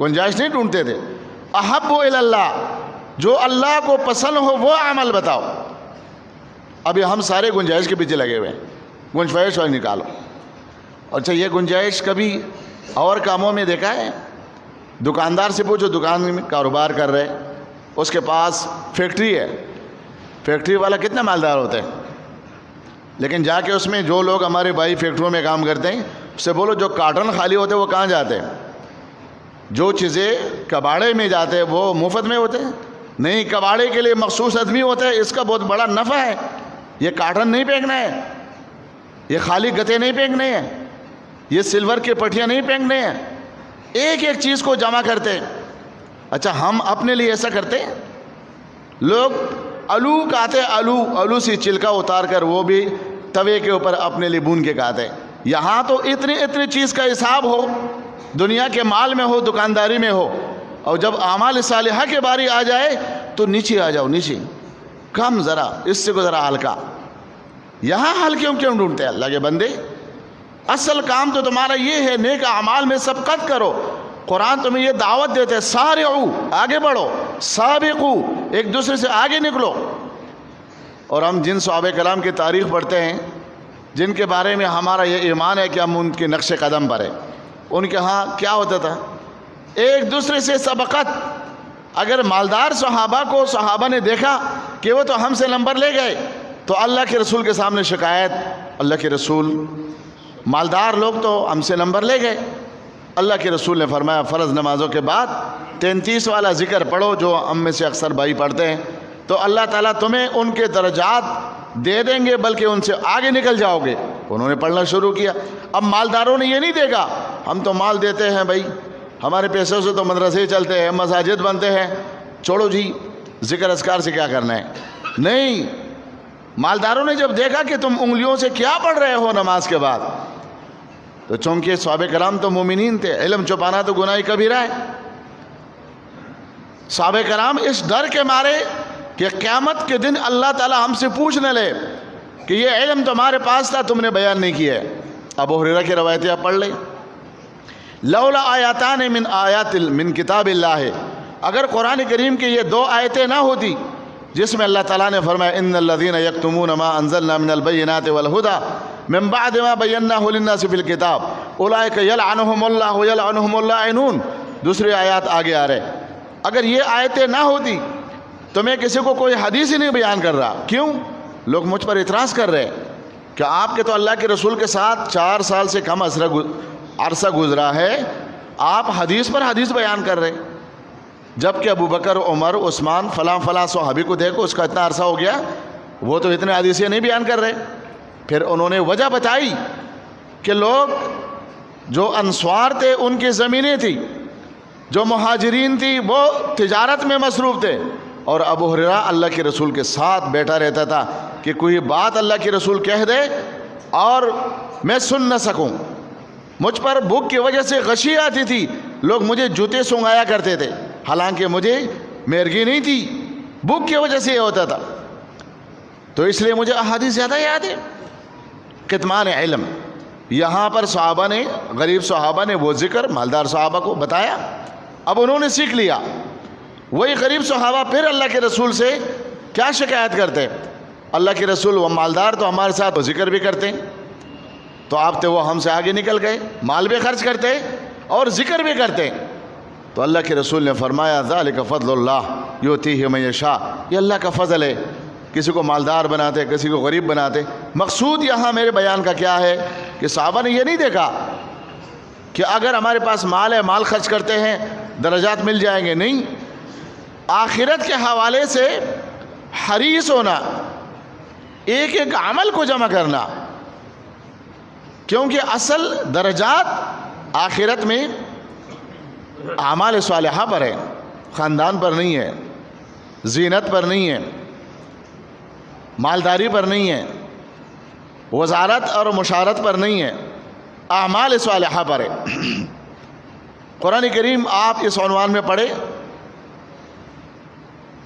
گنجائش نہیں ڈھونڈتے تھے، احب الی اللہ، جو اللہ کو پسند ہو وہ عمل بتاؤ۔ ابھی ہم سارے گنجائش کے پیچھے لگے ہوئے ہیں، گنجائش والی نکالو۔ اچھا یہ گنجائش کبھی اور کاموں میں دیکھا ہے؟ دکاندار سے پوچھو، دکان میں کاروبار کر رہے، اس کے پاس فیکٹری ہے، فیکٹری والا کتنا مالدار ہوتا ہے، لیکن جا کے اس میں جو لوگ ہمارے بھائی فیکٹریوں میں کام کرتے ہیں اس سے بولو جو کارٹن خالی ہوتے ہیں وہ کہاں جاتے ہیں؟ جو چیزیں کباڑے میں جاتے ہیں وہ مفت میں ہوتے ہیں؟ نہیں، کباڑے کے لیے مخصوص آدمی ہوتا ہے، اس کا بہت بڑا نفع ہے۔ یہ کارٹن نہیں پھینکنا ہے، یہ خالی گتے نہیں پھینکنے ہیں، یہ سلور کے پٹیاں نہیں پھینکنے ہیں، ایک ایک چیز کو جمع کرتے ہیں۔ اچھا ہم اپنے لیے ایسا کرتے ہیں؟ لوگ آلو کھاتے، آلو سے چھلکا اتار کر وہ بھی توے کے اوپر اپنے لیے بھون کے کھاتے ہیں۔ یہاں تو اتنی چیز کا حساب ہو، دنیا کے مال میں ہو، دکانداری میں ہو، اور جب اعمال صالحہ کے باری آ جائے تو نیچے آ جاؤ، نیچے کم، ذرا اس سے کو ذرا ہلکا۔ یہاں ہلکے کیوں ڈھونڈتے ہیں اللہ کے بندے؟ اصل کام تو تمہارا یہ ہے، نیک اعمال میں سبقت کرو۔ قرآن تمہیں یہ دعوت دیتے ہیں، سارعو، آگے بڑھو، سابقو، ایک دوسرے سے آگے نکلو۔ اور ہم جن صحابہ کرام کی تاریخ پڑھتے ہیں، جن کے بارے میں ہمارا یہ ایمان ہے کہ ہم ان کے نقش قدم پر ہیں، ان کے ہاں کیا ہوتا تھا؟ ایک دوسرے سے سبقت۔ اگر مالدار صحابہ کو صحابہ نے دیکھا کہ وہ تو ہم سے نمبر لے گئے تو اللہ کے رسول کے سامنے شکایت، اللہ کے رسول مالدار لوگ تو ہم سے نمبر لے گئے۔ اللہ کے رسول نے فرمایا فرض نمازوں کے بعد 33 والا ذکر پڑھو جو ہم میں سے اکثر بھائی پڑھتے ہیں، تو اللہ تعالیٰ تمہیں ان کے درجات دے دیں گے، بلکہ ان سے آگے نکل جاؤ گے۔ انہوں نے پڑھنا شروع کیا۔ اب مالداروں نے یہ نہیں دیکھا ہم تو مال دیتے ہیں بھائی، ہمارے پیسوں سے تو مدرسے چلتے ہیں، مساجد بنتے ہیں، چھوڑو جی ذکر اذکار سے کیا کرنا ہے۔ نہیں، مالداروں نے جب دیکھا کہ تم انگلیوں سے کیا پڑھ رہے ہو نماز کے بعد، تو چونکہ صحابہ کرام تو مومنین تھے، علم چھپانا تو گناہ کبیرہ ہے۔ صحابہ کرام اس ڈر کے مارے کہ قیامت کے دن اللہ تعالی ہم سے پوچھ نہ لے کہ یہ علم تمہارے پاس تھا، تم نے بیان نہیں کیا ہے۔ ابو ہریرہ کی روایتیں آپ پڑھ لیں، لولا آیاتان من کتاب اللہ، اگر قرآن کریم کی یہ 2 آیتیں نہ ہوتی جس میں اللہ تعالیٰ نے فرمایا ان الذین یکتمون ما انزلنا من البینات والہدی من بعد ما بیناہ للناس فی الکتاب اولئک یلعنہم اللہ یلعنہم اللاعنون، دوسری آیات آگے آ رہے۔ اگر یہ آیتیں نہ ہوتی تو میں کسی کو کوئی حدیث ہی نہیں بیان کر رہا۔ کیوں؟ لوگ مجھ پر اعتراض کر رہے کہ آپ کے تو اللہ کے رسول کے ساتھ 4 سال سے کم عرصہ گزرا ہے، آپ حدیث پر حدیث بیان کر رہے، جبکہ ابو بکر، عمر، عثمان، فلاں صحابی کو دیکھو اس کا اتنا عرصہ ہو گیا، وہ تو اتنے حدیثیں نہیں بیان کر رہے۔ پھر انہوں نے وجہ بتائی کہ لوگ جو انصار تھے ان کی زمینیں تھیں، جو مہاجرین تھی وہ تجارت میں مصروف تھے، اور ابو ہریرہ اللہ کے رسول کے ساتھ بیٹھا رہتا تھا کہ کوئی بات اللہ کے رسول کہہ دے اور میں سن نہ سکوں۔ مجھ پر بھوک کی وجہ سے غشی آتی تھی، لوگ مجھے جوتے سنگایا کرتے تھے، حالانکہ مجھے میرگی نہیں تھی، بھوک کی وجہ سے یہ ہوتا تھا، تو اس لیے مجھے احادیث زیادہ یاد ہے۔ کتمان علم، یہاں پر صحابہ نے، غریب صحابہ نے وہ ذکر مالدار صحابہ کو بتایا، اب انہوں نے سیکھ لیا۔ وہی غریب صحابہ پھر اللہ کے رسول سے کیا شکایت کرتے، اللہ کے رسول وہ مالدار تو ہمارے ساتھ وہ ذکر بھی کرتے، تو آپ تو وہ ہم سے آگے نکل گئے، مال بھی خرچ کرتے اور ذکر بھی کرتے۔ تو اللہ کے رسول نے فرمایا ذالک فضل اللہ یؤتیہ من یشاء، یہ اللہ کا فضل ہے، کسی کو مالدار بناتے، کسی کو غریب بناتے۔ مقصود یہاں میرے بیان کا کیا ہے کہ صحابہ نے یہ نہیں دیکھا کہ اگر ہمارے پاس مال ہے، مال خرچ کرتے ہیں درجات مل جائیں گے، نہیں، آخرت کے حوالے سے حریص ہونا، ایک ایک عمل کو جمع کرنا، کیونکہ اصل درجات آخرت میں اعمال صالحہ پر ہے، خاندان پر نہیں ہے، زینت پر نہیں ہے، مالداری پر نہیں ہے، وزارت اور مشارت پر نہیں ہے، اعمال صالحہ پر ہے۔ قرآن کریم آپ اس عنوان میں پڑھے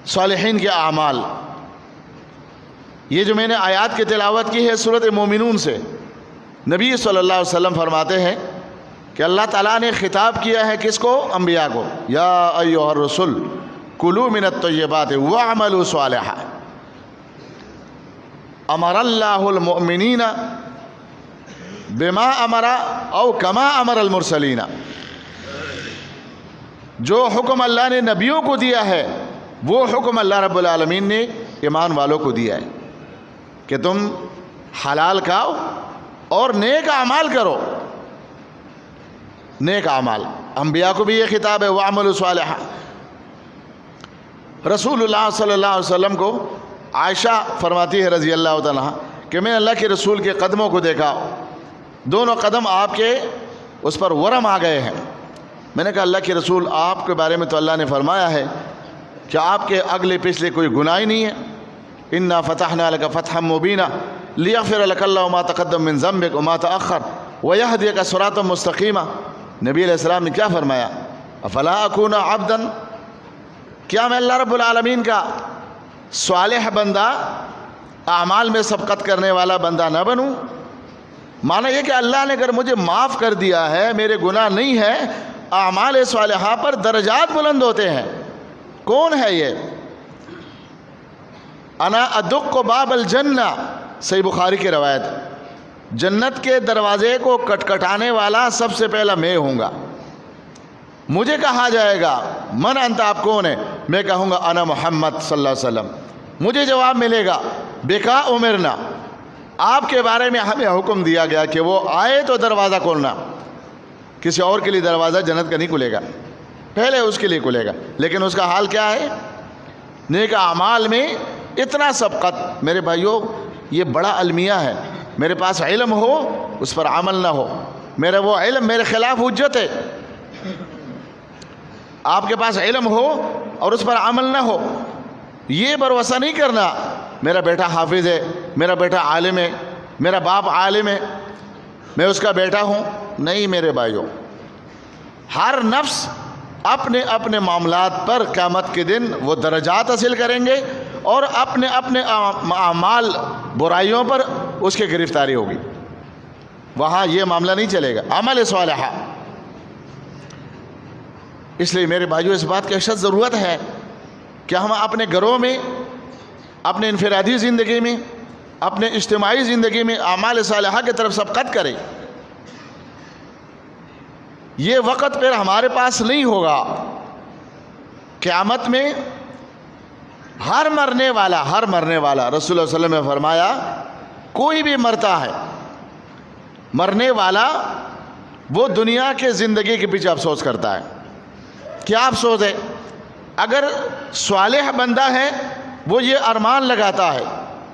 صالحین کے اعمال، یہ جو میں نے آیات کی تلاوت کی ہے سورۃ مومنون سے، نبی صلی اللہ علیہ وسلم فرماتے ہیں کہ اللہ تعالیٰ نے خطاب کیا ہے کس کو؟ انبیاء کو، یا ایھا الرسل کلوا من الطیبات واعملوا صالحا، امر اللہ المؤمنین بما امر او کما امر المرسلین، جو حکم اللہ نے نبیوں کو دیا ہے وہ حکم اللہ رب العالمین نے ایمان والوں کو دیا ہے کہ تم حلال کھاؤ اور نیک اعمال کرو، نیک اعمال۔ انبیاء کو بھی یہ خطاب ہے وَاعْمَلُوا صَالِحًا۔ رسول اللہ صلی اللہ علیہ وسلم کو عائشہ فرماتی ہے رضی اللہ تعالیٰ کہ میں اللہ کے رسول کے قدموں کو دیکھا، دونوں قدم آپ کے اس پر ورم آ گئے ہیں۔ میں نے کہا اللہ کے رسول آپ کے بارے میں تو اللہ نے فرمایا ہے کہ آپ کے اگلے پچھلے کوئی گناہ ہی نہیں ہے، اِنَّا فَتَحْنَا لَكَ فَتْحًا مُبِينًا لِيَغْفِرَ لَكَ اللَّهُ مَا تَقَدَّمَ مِنْ ذَنبِكَ وَمَا تَأَخَّرَ وَيَهْدِيَكَ صِرَاطًا مُسْتَقِيمًا۔ نبی علیہ السلام نے کیا فرمایا؟ افلا اکون عبدا، کیا میں اللہ رب العالمین کا صالح بندہ، اعمال میں سبقت کرنے والا بندہ نہ بنوں؟ مانا یہ کہ اللہ نے اگر مجھے معاف کر دیا ہے، میرے گناہ نہیں ہے، اعمال صالحہ پر درجات بلند ہوتے ہیں۔ کون ہے یہ؟ انا ادق باب الجنہ، صحیح بخاری کی روایت، جنت کے دروازے کو کٹکھٹانے والا سب سے پہلا میں ہوں گا۔ مجھے کہا جائے گا من انت، آپ کون ہے؟ میں کہوں گا انا محمد صلی اللہ علیہ وسلم۔ مجھے جواب ملے گا بکا امرنا، آپ کے بارے میں ہمیں حکم دیا گیا کہ وہ آئے تو دروازہ کھولنا، کسی اور کے لیے دروازہ جنت کا نہیں کھلے گا، پہلے اس کے لیے کھلے گا۔ لیکن اس کا حال کیا ہے؟ نیک اعمال میں اتنا سبقت۔ میرے بھائیوں، یہ بڑا المیہ ہے۔ میرے پاس علم ہو، اس پر عمل نہ ہو، میرا وہ علم میرے خلاف حجت ہے۔ آپ کے پاس علم ہو اور اس پر عمل نہ ہو، یہ بھروسہ نہیں کرنا میرا بیٹا حافظ ہے، میرا بیٹا عالم ہے، میرا باپ عالم ہے، میں اس کا بیٹا ہوں۔ نہیں میرے بھائیوں، ہر نفس اپنے اپنے معاملات پر قیامت کے دن وہ درجات حاصل کریں گے اور اپنے اپنے اعمال برائیوں پر اس کی گرفتاری ہوگی. وہاں یہ معاملہ نہیں چلے گا. عمل صالحہ. اس لیے میرے بھائیو اس بات کی اشد ضرورت ہے کہ ہم اپنے گھروں میں، اپنے انفرادی زندگی میں، اپنے اجتماعی زندگی میں اعمال صالحہ کی طرف سبقت کریں. یہ وقت پھر ہمارے پاس نہیں ہوگا. قیامت میں ہر مرنے والا رسول اللہ صلی اللہ علیہ وسلم نے فرمایا کوئی بھی مرتا ہے، مرنے والا وہ دنیا کے زندگی کے پیچھے افسوس کرتا ہے. کیا افسوس ہے؟ اگر صالح بندہ ہے وہ یہ ارمان لگاتا ہے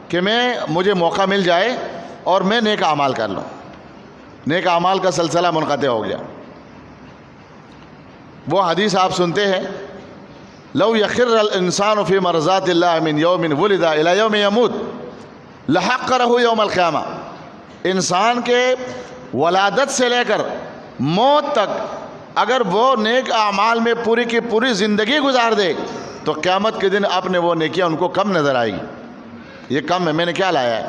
کہ مجھے موقع مل جائے اور میں نیک اعمال کر لوں. نیک اعمال کا سلسلہ منقطع ہو گیا. وہ حدیث آپ سنتے ہیں، لو یخر الانسان فی مرضات اللہ من یوم ولد الی یوم یموت لحقرہ یوم القیامہ. انسان کے ولادت سے لے کر موت تک اگر وہ نیک اعمال میں پوری کی پوری زندگی گزار دے تو قیامت کے دن اپنے وہ نیکیاں ان کو کم نظر آئے گی. یہ کم ہے، میں نے کیا لایا ہے.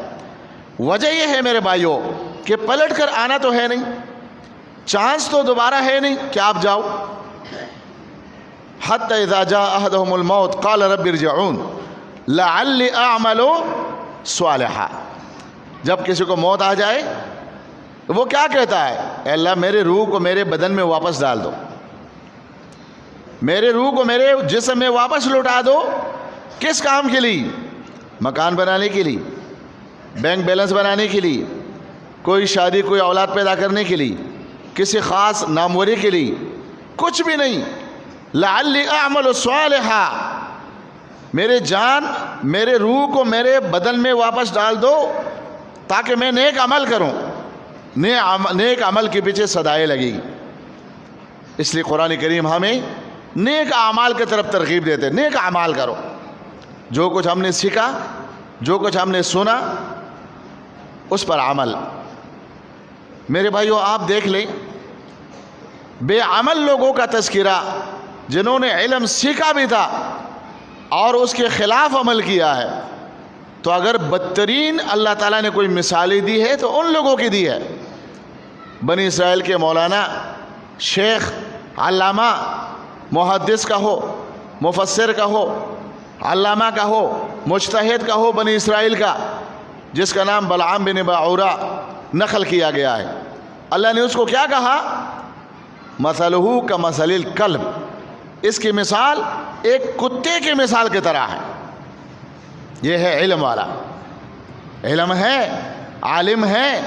وجہ یہ ہے میرے بھائیوں کہ پلٹ کر آنا تو ہے نہیں، چانس تو دوبارہ ہے نہیں کہ آپ جاؤ. حتی اذا جاء احدهم الموت قال رب ارجعون لعلی اعمل صالحا. جب کسی کو موت آ جائے وہ کیا کہتا ہے؟ اے اللہ میرے روح کو میرے بدن میں واپس ڈال دو، میرے روح کو میرے جسم میں واپس لوٹا دو. کس کام کے لیے؟ مکان بنانے کے لیے، بینک بیلنس بنانے کے لیے، کوئی شادی کوئی اولاد پیدا کرنے کے لیے، کسی خاص ناموری کے لیے، کچھ بھی نہیں. لعلی اعمل صالحا، میرے جان میرے روح کو میرے بدن میں واپس ڈال دو تاکہ میں نیک عمل کروں. نیک عمل کے پیچھے صدائے لگی. اس لیے قرآن کریم ہمیں نیک اعمال کی طرف ترغیب دیتے. نیک اعمال کرو. جو کچھ ہم نے سیکھا، جو کچھ ہم نے سنا، اس پر عمل. میرے بھائیو آپ دیکھ لیں بے عمل لوگوں کا تذکرہ، جنہوں نے علم سیکھا بھی تھا اور اس کے خلاف عمل کیا ہے، تو اگر بدترین اللہ تعالیٰ نے کوئی مثالیں دی ہے تو ان لوگوں کی دی ہے. بنی اسرائیل کے مولانا، شیخ، علامہ، محدث کا ہو، مفسر کا ہو، علامہ کا ہو، مجتہد کا ہو بنی اسرائیل کا، جس کا نام بلعام بن باعورہ نقل کیا گیا ہے. اللہ نے اس کو کیا کہا؟ مثلہ کمثل الکلب. اس کی مثال ایک کتے کی مثال کی طرح ہے. یہ ہے علم والا. علم ہے، عالم ہے،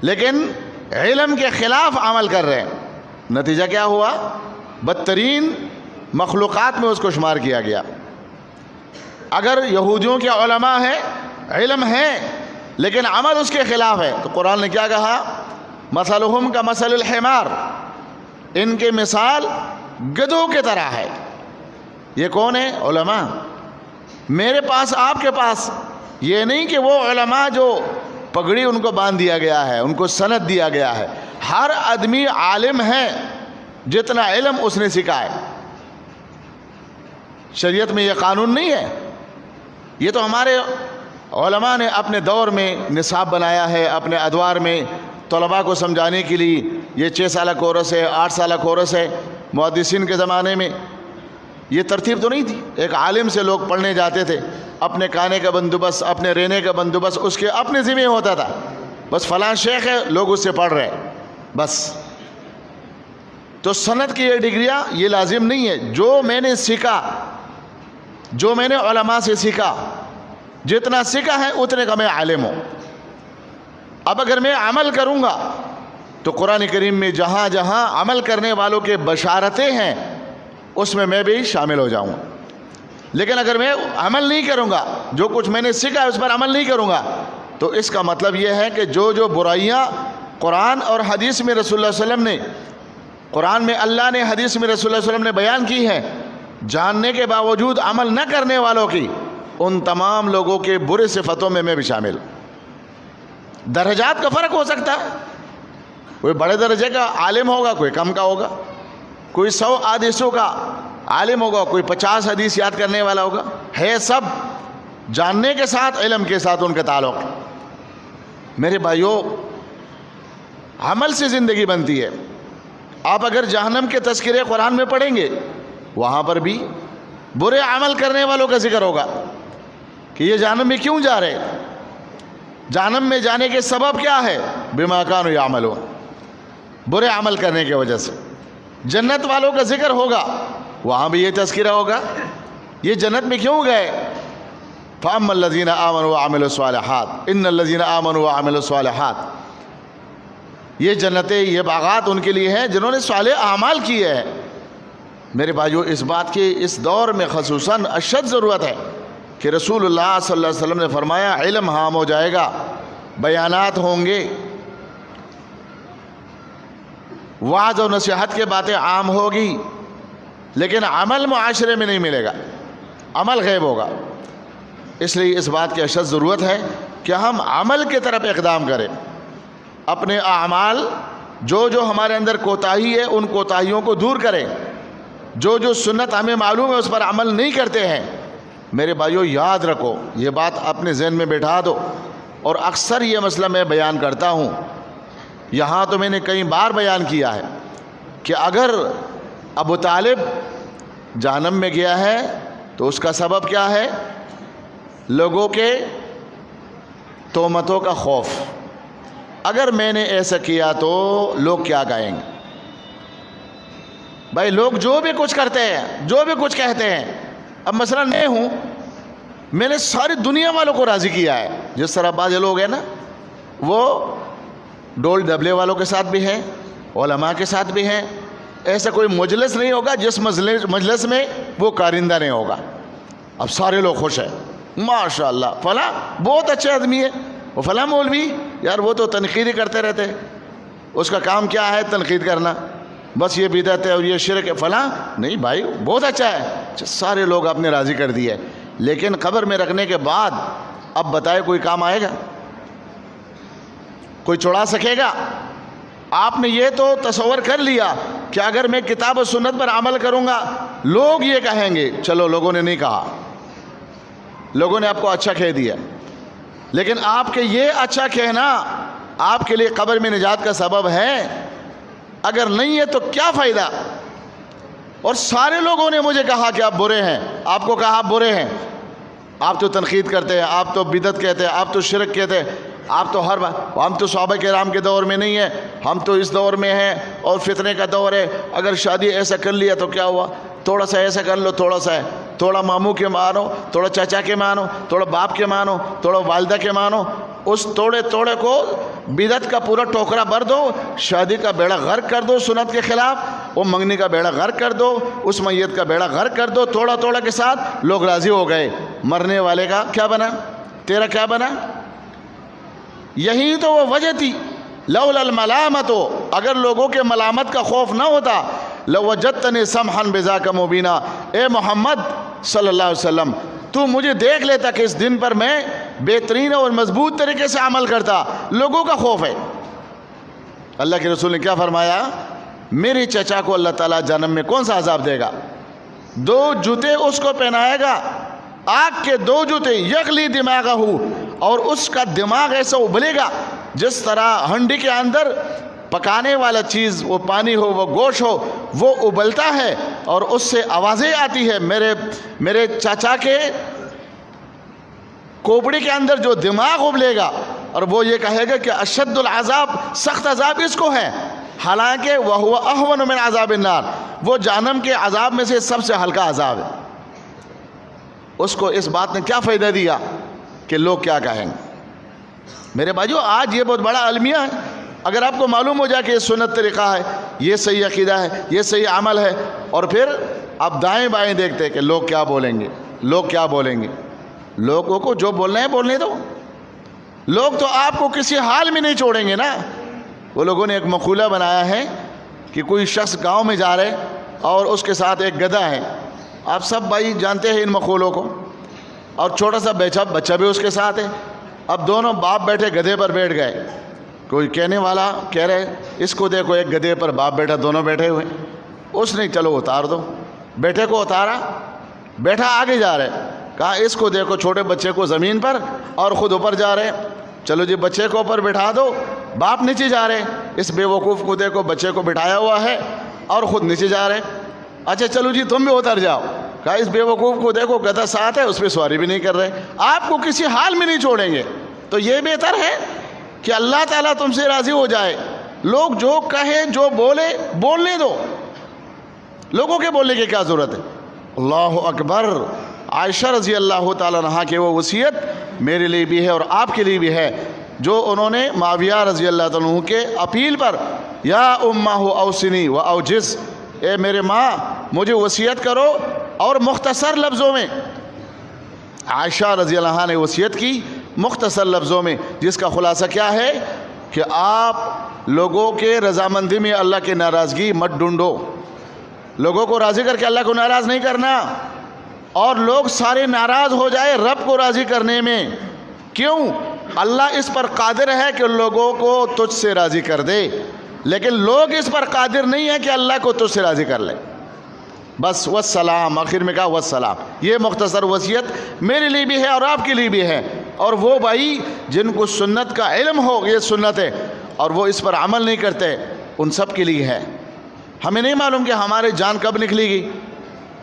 لیکن علم کے خلاف عمل کر رہے ہیں. نتیجہ کیا ہوا؟ بدترین مخلوقات میں اس کو شمار کیا گیا. اگر یہودیوں کے علماء ہیں، علم ہے، لیکن عمل اس کے خلاف ہے، تو قرآن نے کیا کہا؟ مثلہم کمثل الحمار. ان کے مثال گدھوں کی طرح ہے. یہ کون ہے؟ علماء. میرے پاس، آپ کے پاس یہ نہیں کہ وہ علماء جو پگڑی ان کو باندھ دیا گیا ہے، ان کو سند دیا گیا ہے. ہر آدمی عالم ہے جتنا علم اس نے سیکھا ہے. شریعت میں یہ قانون نہیں ہے. یہ تو ہمارے علماء نے اپنے دور میں نصاب بنایا ہے، اپنے ادوار میں طلباء کو سمجھانے کے لیے. یہ 6 سالہ کورس ہے، 8 سالہ کورس ہے. محدثین کے زمانے میں یہ ترتیب تو نہیں تھی. ایک عالم سے لوگ پڑھنے جاتے تھے، اپنے کھانے کا بندوبست، اپنے رہنے کا بندوبست اس کے اپنے ذمہ ہوتا تھا. بس فلاں شیخ ہے، لوگ اس سے پڑھ رہے بس. تو سند کی یہ ڈگریاں یہ لازم نہیں ہے. جو میں نے سیکھا، جو میں نے علماء سے سیکھا، جتنا سیکھا ہے اتنے کا میں عالم ہوں. اب اگر میں عمل کروں گا تو قرآن کریم میں جہاں جہاں عمل کرنے والوں کے بشارتیں ہیں اس میں بھی شامل ہو جاؤں. لیکن اگر میں عمل نہیں کروں گا، جو کچھ میں نے سیکھا اس پر عمل نہیں کروں گا، تو اس کا مطلب یہ ہے کہ جو برائیاں قرآن اور حدیث میں رسول اللہ صلی اللہ علیہ وسلم نے، قرآن میں اللہ نے، حدیث میں رسول اللہ صلی اللہ علیہ وسلم نے بیان کی ہیں، جاننے کے باوجود عمل نہ کرنے والوں کی، ان تمام لوگوں کے برے صفتوں میں بھی شامل. درجات کا فرق ہو سکتا ہے. کوئی بڑے درجے کا عالم ہوگا، کوئی کم کا ہوگا. کوئی 100 حدیثوں کا عالم ہوگا, کوئی 50 حدیث یاد کرنے والا ہوگا, ہے سب جاننے کے ساتھ, علم کے ساتھ ان کا تعلق. میرے بھائیوں, عمل سے زندگی بنتی ہے. آپ اگر جہنم کے تذکرے قرآن میں پڑھیں گے, وہاں پر بھی برے عمل کرنے والوں کا ذکر ہوگا کہ یہ جہنم میں کیوں جا رہے, جہنم میں جانے کے سبب کیا ہے, بما کانوا یعملون, برے عمل کرنے کی وجہ سے. جنت والوں کا ذکر ہوگا, وہاں بھی یہ تذکرہ ہوگا, یہ جنت میں کیوں گئے. فَأَمَّا الَّذِينَ آمَنُوا وَعَمِلُوا الصَّالِحَاتِ إِنَّ الَّذِينَ آمَنُوا وَعَمِلُوا الصَّالِحَاتِ, یہ جنتیں, یہ باغات ان کے لیے ہیں جنہوں نے صالح اعمال کیے ہیں. میرے بھائیوں, اس بات کی اس دور میں خصوصاً اشد ضرورت ہے کہ رسول اللہ صلی اللہ علیہ وسلم نے فرمایا علم عام ہو جائے گا, بیانات ہوں گے, وعظ و نصیحت کے باتیں عام ہوگی, لیکن عمل معاشرے میں نہیں ملے گا, عمل غیب ہوگا. اس لیے اس بات کی اشد ضرورت ہے کہ ہم عمل کی طرف اقدام کریں. اپنے اعمال جو ہمارے اندر کوتاہی ہے ان کوتاہیوں کو دور کریں. جو سنت ہمیں معلوم ہے اس پر عمل نہیں کرتے ہیں. میرے بھائیوں, یاد رکھو, یہ بات اپنے ذہن میں بٹھا دو. اور اکثر یہ مسئلہ میں بیان کرتا ہوں, یہاں تو میں نے کئی بار بیان کیا ہے کہ اگر ابو طالب جہنم میں گیا ہے تو اس کا سبب کیا ہے, لوگوں کے تہمتوں کا خوف. اگر میں نے ایسا کیا تو لوگ کیا کہیں گے. بھائی, لوگ جو بھی کچھ کرتے ہیں, جو بھی کچھ کہتے ہیں, اب مثلا میں ہوں, میں نے ساری دنیا والوں کو راضی کیا ہے. جس طرح بعض لوگ ہیں نا, وہ ڈول ڈبلے والوں کے ساتھ بھی ہیں, علماء کے ساتھ بھی ہیں. ایسا کوئی مجلس نہیں ہوگا جس مجلس میں وہ کارندہ نہیں ہوگا. اب سارے لوگ خوش ہیں, ماشاء اللہ فلاں بہت اچھے آدمی ہے, وہ فلاں مولوی, یار وہ تو تنقید ہی کرتے رہتے, اس کا کام کیا ہے تنقید کرنا, بس یہ بدعت ہے اور یہ شرک ہے. فلاں نہیں بھائی, بہت اچھا ہے. سارے لوگ آپ نے راضی کر دیے, لیکن قبر میں رکھنے کے بعد اب بتائے کوئی کام آئے گا, کوئی چھڑا سکے گا؟ آپ نے یہ تو تصور کر لیا کہ اگر میں کتاب و سنت پر عمل کروں گا لوگ یہ کہیں گے. چلو, لوگوں نے نہیں کہا, لوگوں نے آپ کو اچھا کہہ دیا, لیکن آپ کے یہ اچھا کہنا آپ کے لیے قبر میں نجات کا سبب ہے؟ اگر نہیں ہے تو کیا فائدہ؟ اور سارے لوگوں نے مجھے کہا کہ آپ برے ہیں, آپ کو کہا آپ برے ہیں, آپ تو تنقید کرتے ہیں, آپ تو بدعت کہتے ہیں, آپ تو شرک کہتے ہیں, آپ تو ہم تو صحابہ کرام کے دور میں نہیں ہیں, ہم تو اس دور میں ہیں اور فتنے کا دور ہے. اگر شادی ایسا کر لیا تو کیا ہوا, تھوڑا سا ایسا کر لو, تھوڑا سا ہے, تھوڑا ماموں کے مانو, تھوڑا چچا کے مانو, تھوڑا باپ کے مانو, تھوڑا والدہ کے مانو. اس توڑے کو بدعت کا پورا ٹوکرا بھر دو, شادی کا بیڑا غرق کر دو سنت کے خلاف, وہ منگنی کا بیڑا غرق کر دو, اس میت کا بیڑا غرق کر دو. توڑا کے ساتھ لوگ راضی ہو گئے. مرنے والے کا کیا بنا, تیرا کیا بنا؟ یہی تو وہ وجہ تھی. لولا الملامت, اگر لوگوں کے ملامت کا خوف نہ ہوتا, لوجدتنی سمحا بذاک مبینا, اے محمد صلی اللہ علیہ وسلم تو مجھے دیکھ لیتا کہ اس دن پر میں بہترین اور مضبوط طریقے سے عمل کرتا. لوگوں کا خوف ہے. اللہ کے رسول نے کیا فرمایا, میرے چچا کو اللہ تعالیٰ جہنم میں کون سا عذاب دے گا؟ 2 جوتے اس کو پہنائے گا, آگ کے 2 جوتے, یغلی دماغہ, اور اس کا دماغ ایسا ابلے گا جس طرح ہنڈی کے اندر پکانے والا چیز, وہ پانی ہو, وہ گوشت ہو, وہ ابلتا ہے اور اس سے آوازیں آتی ہے. میرے چاچا کے کوپڑی کے اندر جو دماغ ابلے گا اور وہ یہ کہے گا کہ اشد العذاب, سخت عذاب اس کو ہے, حالانکہ وہو اہون من عذاب النار, وہ جہنم کے عذاب میں سے سب سے ہلکا عذاب ہے. اس کو اس بات نے کیا فائدہ دیا کہ لوگ کیا کہیں گے؟ میرے بھائیو, آج یہ بہت بڑا المیہ ہے. اگر آپ کو معلوم ہو جائے کہ یہ سنت طریقہ ہے, یہ صحیح عقیدہ ہے, یہ صحیح عمل ہے, اور پھر آپ دائیں بائیں دیکھتے کہ لوگ کیا بولیں گے, لوگ کیا بولیں گے. لوگوں کو جو بولنا ہے بولنے دو, لوگ تو آپ کو کسی حال میں نہیں چھوڑیں گے نا. وہ لوگوں نے ایک مقولہ بنایا ہے کہ کوئی شخص گاؤں میں جا رہے اور اس کے ساتھ ایک گدھا ہے. آپ سب بھائی جانتے ہیں ان مقولوں کو, اور چھوٹا سا بچہ بھی اس کے ساتھ ہے. اب دونوں باپ بیٹھے گدھے پر بیٹھ گئے. کوئی کہنے والا کہہ رہے اس کو دیکھو, ایک گدھے پر باپ بیٹا دونوں بیٹھے ہوئے. اس نے چلو اتار دو، بیٹے کو اتارا، بیٹا آگے جا رہے، کہا اس کو دیکھو چھوٹے بچے کو زمین پر اور خود اوپر جا رہے، چلو جی بچے کو اوپر بٹھا دو، باپ نیچے جا رہے، اس بے وقوف کو دیکھو بچے کو بٹھایا ہوا ہے اور خود نیچے جا رہے، اچھا چلو جی تم بھی اتر جاؤ، کہا اس بے وقوف کو دیکھو گدھا ساتھ ہے، اس پہ سواری بھی نہیں کر رہے، آپ کو کسی حال میں نہیں چھوڑیں گے۔ تو یہ بہتر ہے کہ اللہ تعالیٰ تم سے راضی ہو جائے، لوگ جو کہے جو بولے بولنے دو، لوگوں کے بولنے کی کیا ضرورت ہے۔ اللہ اکبر۔ عائشہ رضی اللہ تعالیٰ عنہا کی وہ وصیت میرے لیے بھی ہے اور آپ کے لیے بھی ہے، جو انہوں نے معاویہ رضی اللہ تعالیٰ عنہ کے اپیل پر، یا امہ اوصنی و اوجز، اے میرے ماں مجھے وصیت کرو، اور مختصر لفظوں میں عائشہ رضی اللہ عنہا نے وصیت کی، مختصر لفظوں میں، جس کا خلاصہ کیا ہے کہ آپ لوگوں کے رضامندی میں اللہ کی ناراضگی مت ڈھونڈو، لوگوں کو راضی کر کے اللہ کو ناراض نہیں کرنا، اور لوگ سارے ناراض ہو جائے رب کو راضی کرنے میں، کیوں؟ اللہ اس پر قادر ہے کہ لوگوں کو تجھ سے راضی کر دے، لیکن لوگ اس پر قادر نہیں ہیں کہ اللہ کو تجھ سے راضی کر لے۔ بس والسلام، آخر میں کہا والسلام۔ یہ مختصر وصیت میرے لیے بھی ہے اور آپ کے لیے بھی ہے، اور وہ بھائی جن کو سنت کا علم ہو یہ سنت ہے اور وہ اس پر عمل نہیں کرتے، ان سب کے لیے ہے۔ ہمیں نہیں معلوم کہ ہماری جان کب نکلے گی،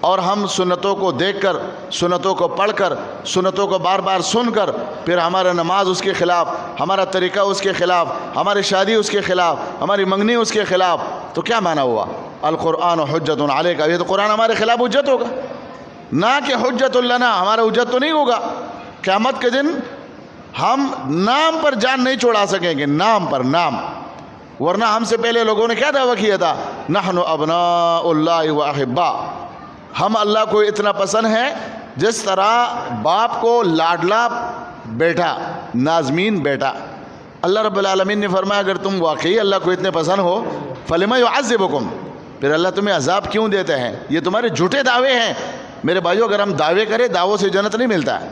اور ہم سنتوں کو دیکھ کر، سنتوں کو پڑھ کر، سنتوں کو بار بار سن کر، پھر ہمارا نماز اس کے خلاف، ہمارا طریقہ اس کے خلاف، ہماری شادی اس کے خلاف، ہماری منگنی اس کے خلاف، تو کیا معنی ہوا؟ القرآن حجت علیک، یہ تو قرآن ہمارے خلاف حجت ہوگا، نہ کہ حجت لنا، ہمارا حجت تو نہیں ہوگا۔ قیامت کے دن ہم نام پر جان نہیں چھوڑا سکیں گے، نام پر نام، ورنہ ہم سے پہلے لوگوں نے کیا دعویٰ کیا تھا؟ نحن ابناء اللہ و احباء، ہم اللہ کو اتنا پسند ہے جس طرح باپ کو لاڈلا بیٹا، نازمین بیٹا۔ اللہ رب العالمین نے فرمایا اگر تم واقعی اللہ کو اتنے پسند ہو فلما یعذبکم، پھر اللہ تمہیں عذاب کیوں دیتے ہیں؟ یہ تمہارے جھوٹے دعوے ہیں۔ میرے بھائیو، اگر ہم دعوے کریں، دعووں سے جنت نہیں ملتا ہے،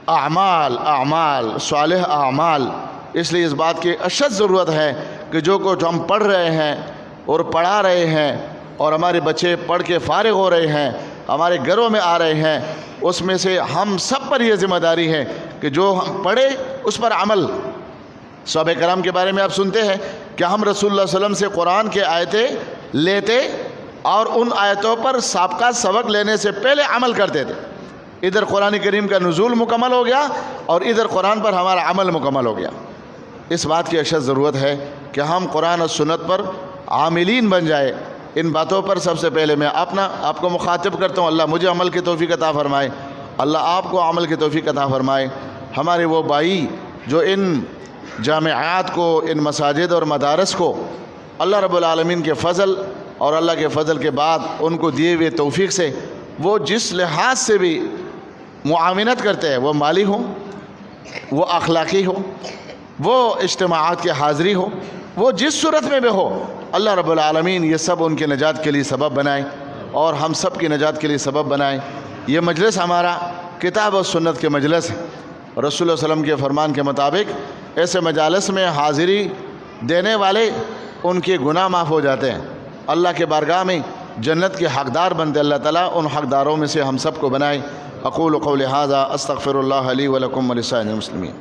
اعمال، اعمال صالح اعمال۔ اس لیے اس بات کی اشد ضرورت ہے کہ جو کچھ ہم پڑھ رہے ہیں اور پڑھا رہے ہیں، اور ہمارے بچے پڑھ کے فارغ ہو رہے ہیں، ہمارے گھروں میں آ رہے ہیں، اس میں سے ہم سب پر یہ ذمہ داری ہے کہ جو ہم پڑھے اس پر عمل۔ صحابہ کرام کے بارے میں آپ سنتے ہیں کہ ہم رسول اللہ صلی اللہ علیہ وسلم سے قرآن کے آیتیں لیتے اور ان آیتوں پر سابقہ سبق لینے سے پہلے عمل کرتے تھے۔ ادھر قرآن کریم کا نزول مکمل ہو گیا اور ادھر قرآن پر ہمارا عمل مکمل ہو گیا۔ اس بات کی اشد ضرورت ہے کہ ہم قرآن اور سنت پر عاملین بن جائے۔ ان باتوں پر سب سے پہلے میں آپ کو مخاطب کرتا ہوں، اللہ مجھے عمل کی توفیق عطا فرمائے، اللہ آپ کو عمل کی توفیق عطا فرمائے۔ ہمارے وہ بھائی جو ان جامعات کو، ان مساجد اور مدارس کو اللہ رب العالمین کے فضل اور اللہ کے فضل کے بعد ان کو دیے ہوئے توفیق سے وہ جس لحاظ سے بھی معاونت کرتے ہیں، وہ مالی ہو، وہ اخلاقی ہو، وہ اجتماعات کی حاضری ہو، وہ جس صورت میں بھی ہو، اللہ رب العالمین یہ سب ان کے نجات کے لیے سبب بنائے اور ہم سب کی نجات کے لیے سبب بنائے۔ یہ مجلس ہمارا کتاب و سنت کے مجلس ہے۔ رسول اللہ صلی اللہ علیہ وسلم کے فرمان کے مطابق ایسے مجالس میں حاضری دینے والے ان کے گناہ معاف ہو جاتے ہیں، اللہ کے بارگاہ میں جنت کے حقدار بنتے۔ اللہ تعالیٰ ان حقداروں میں سے ہم سب کو بنائے۔ اقول قولی ھذا استغفر اللہ لی ولکم ولسائر المسلمین۔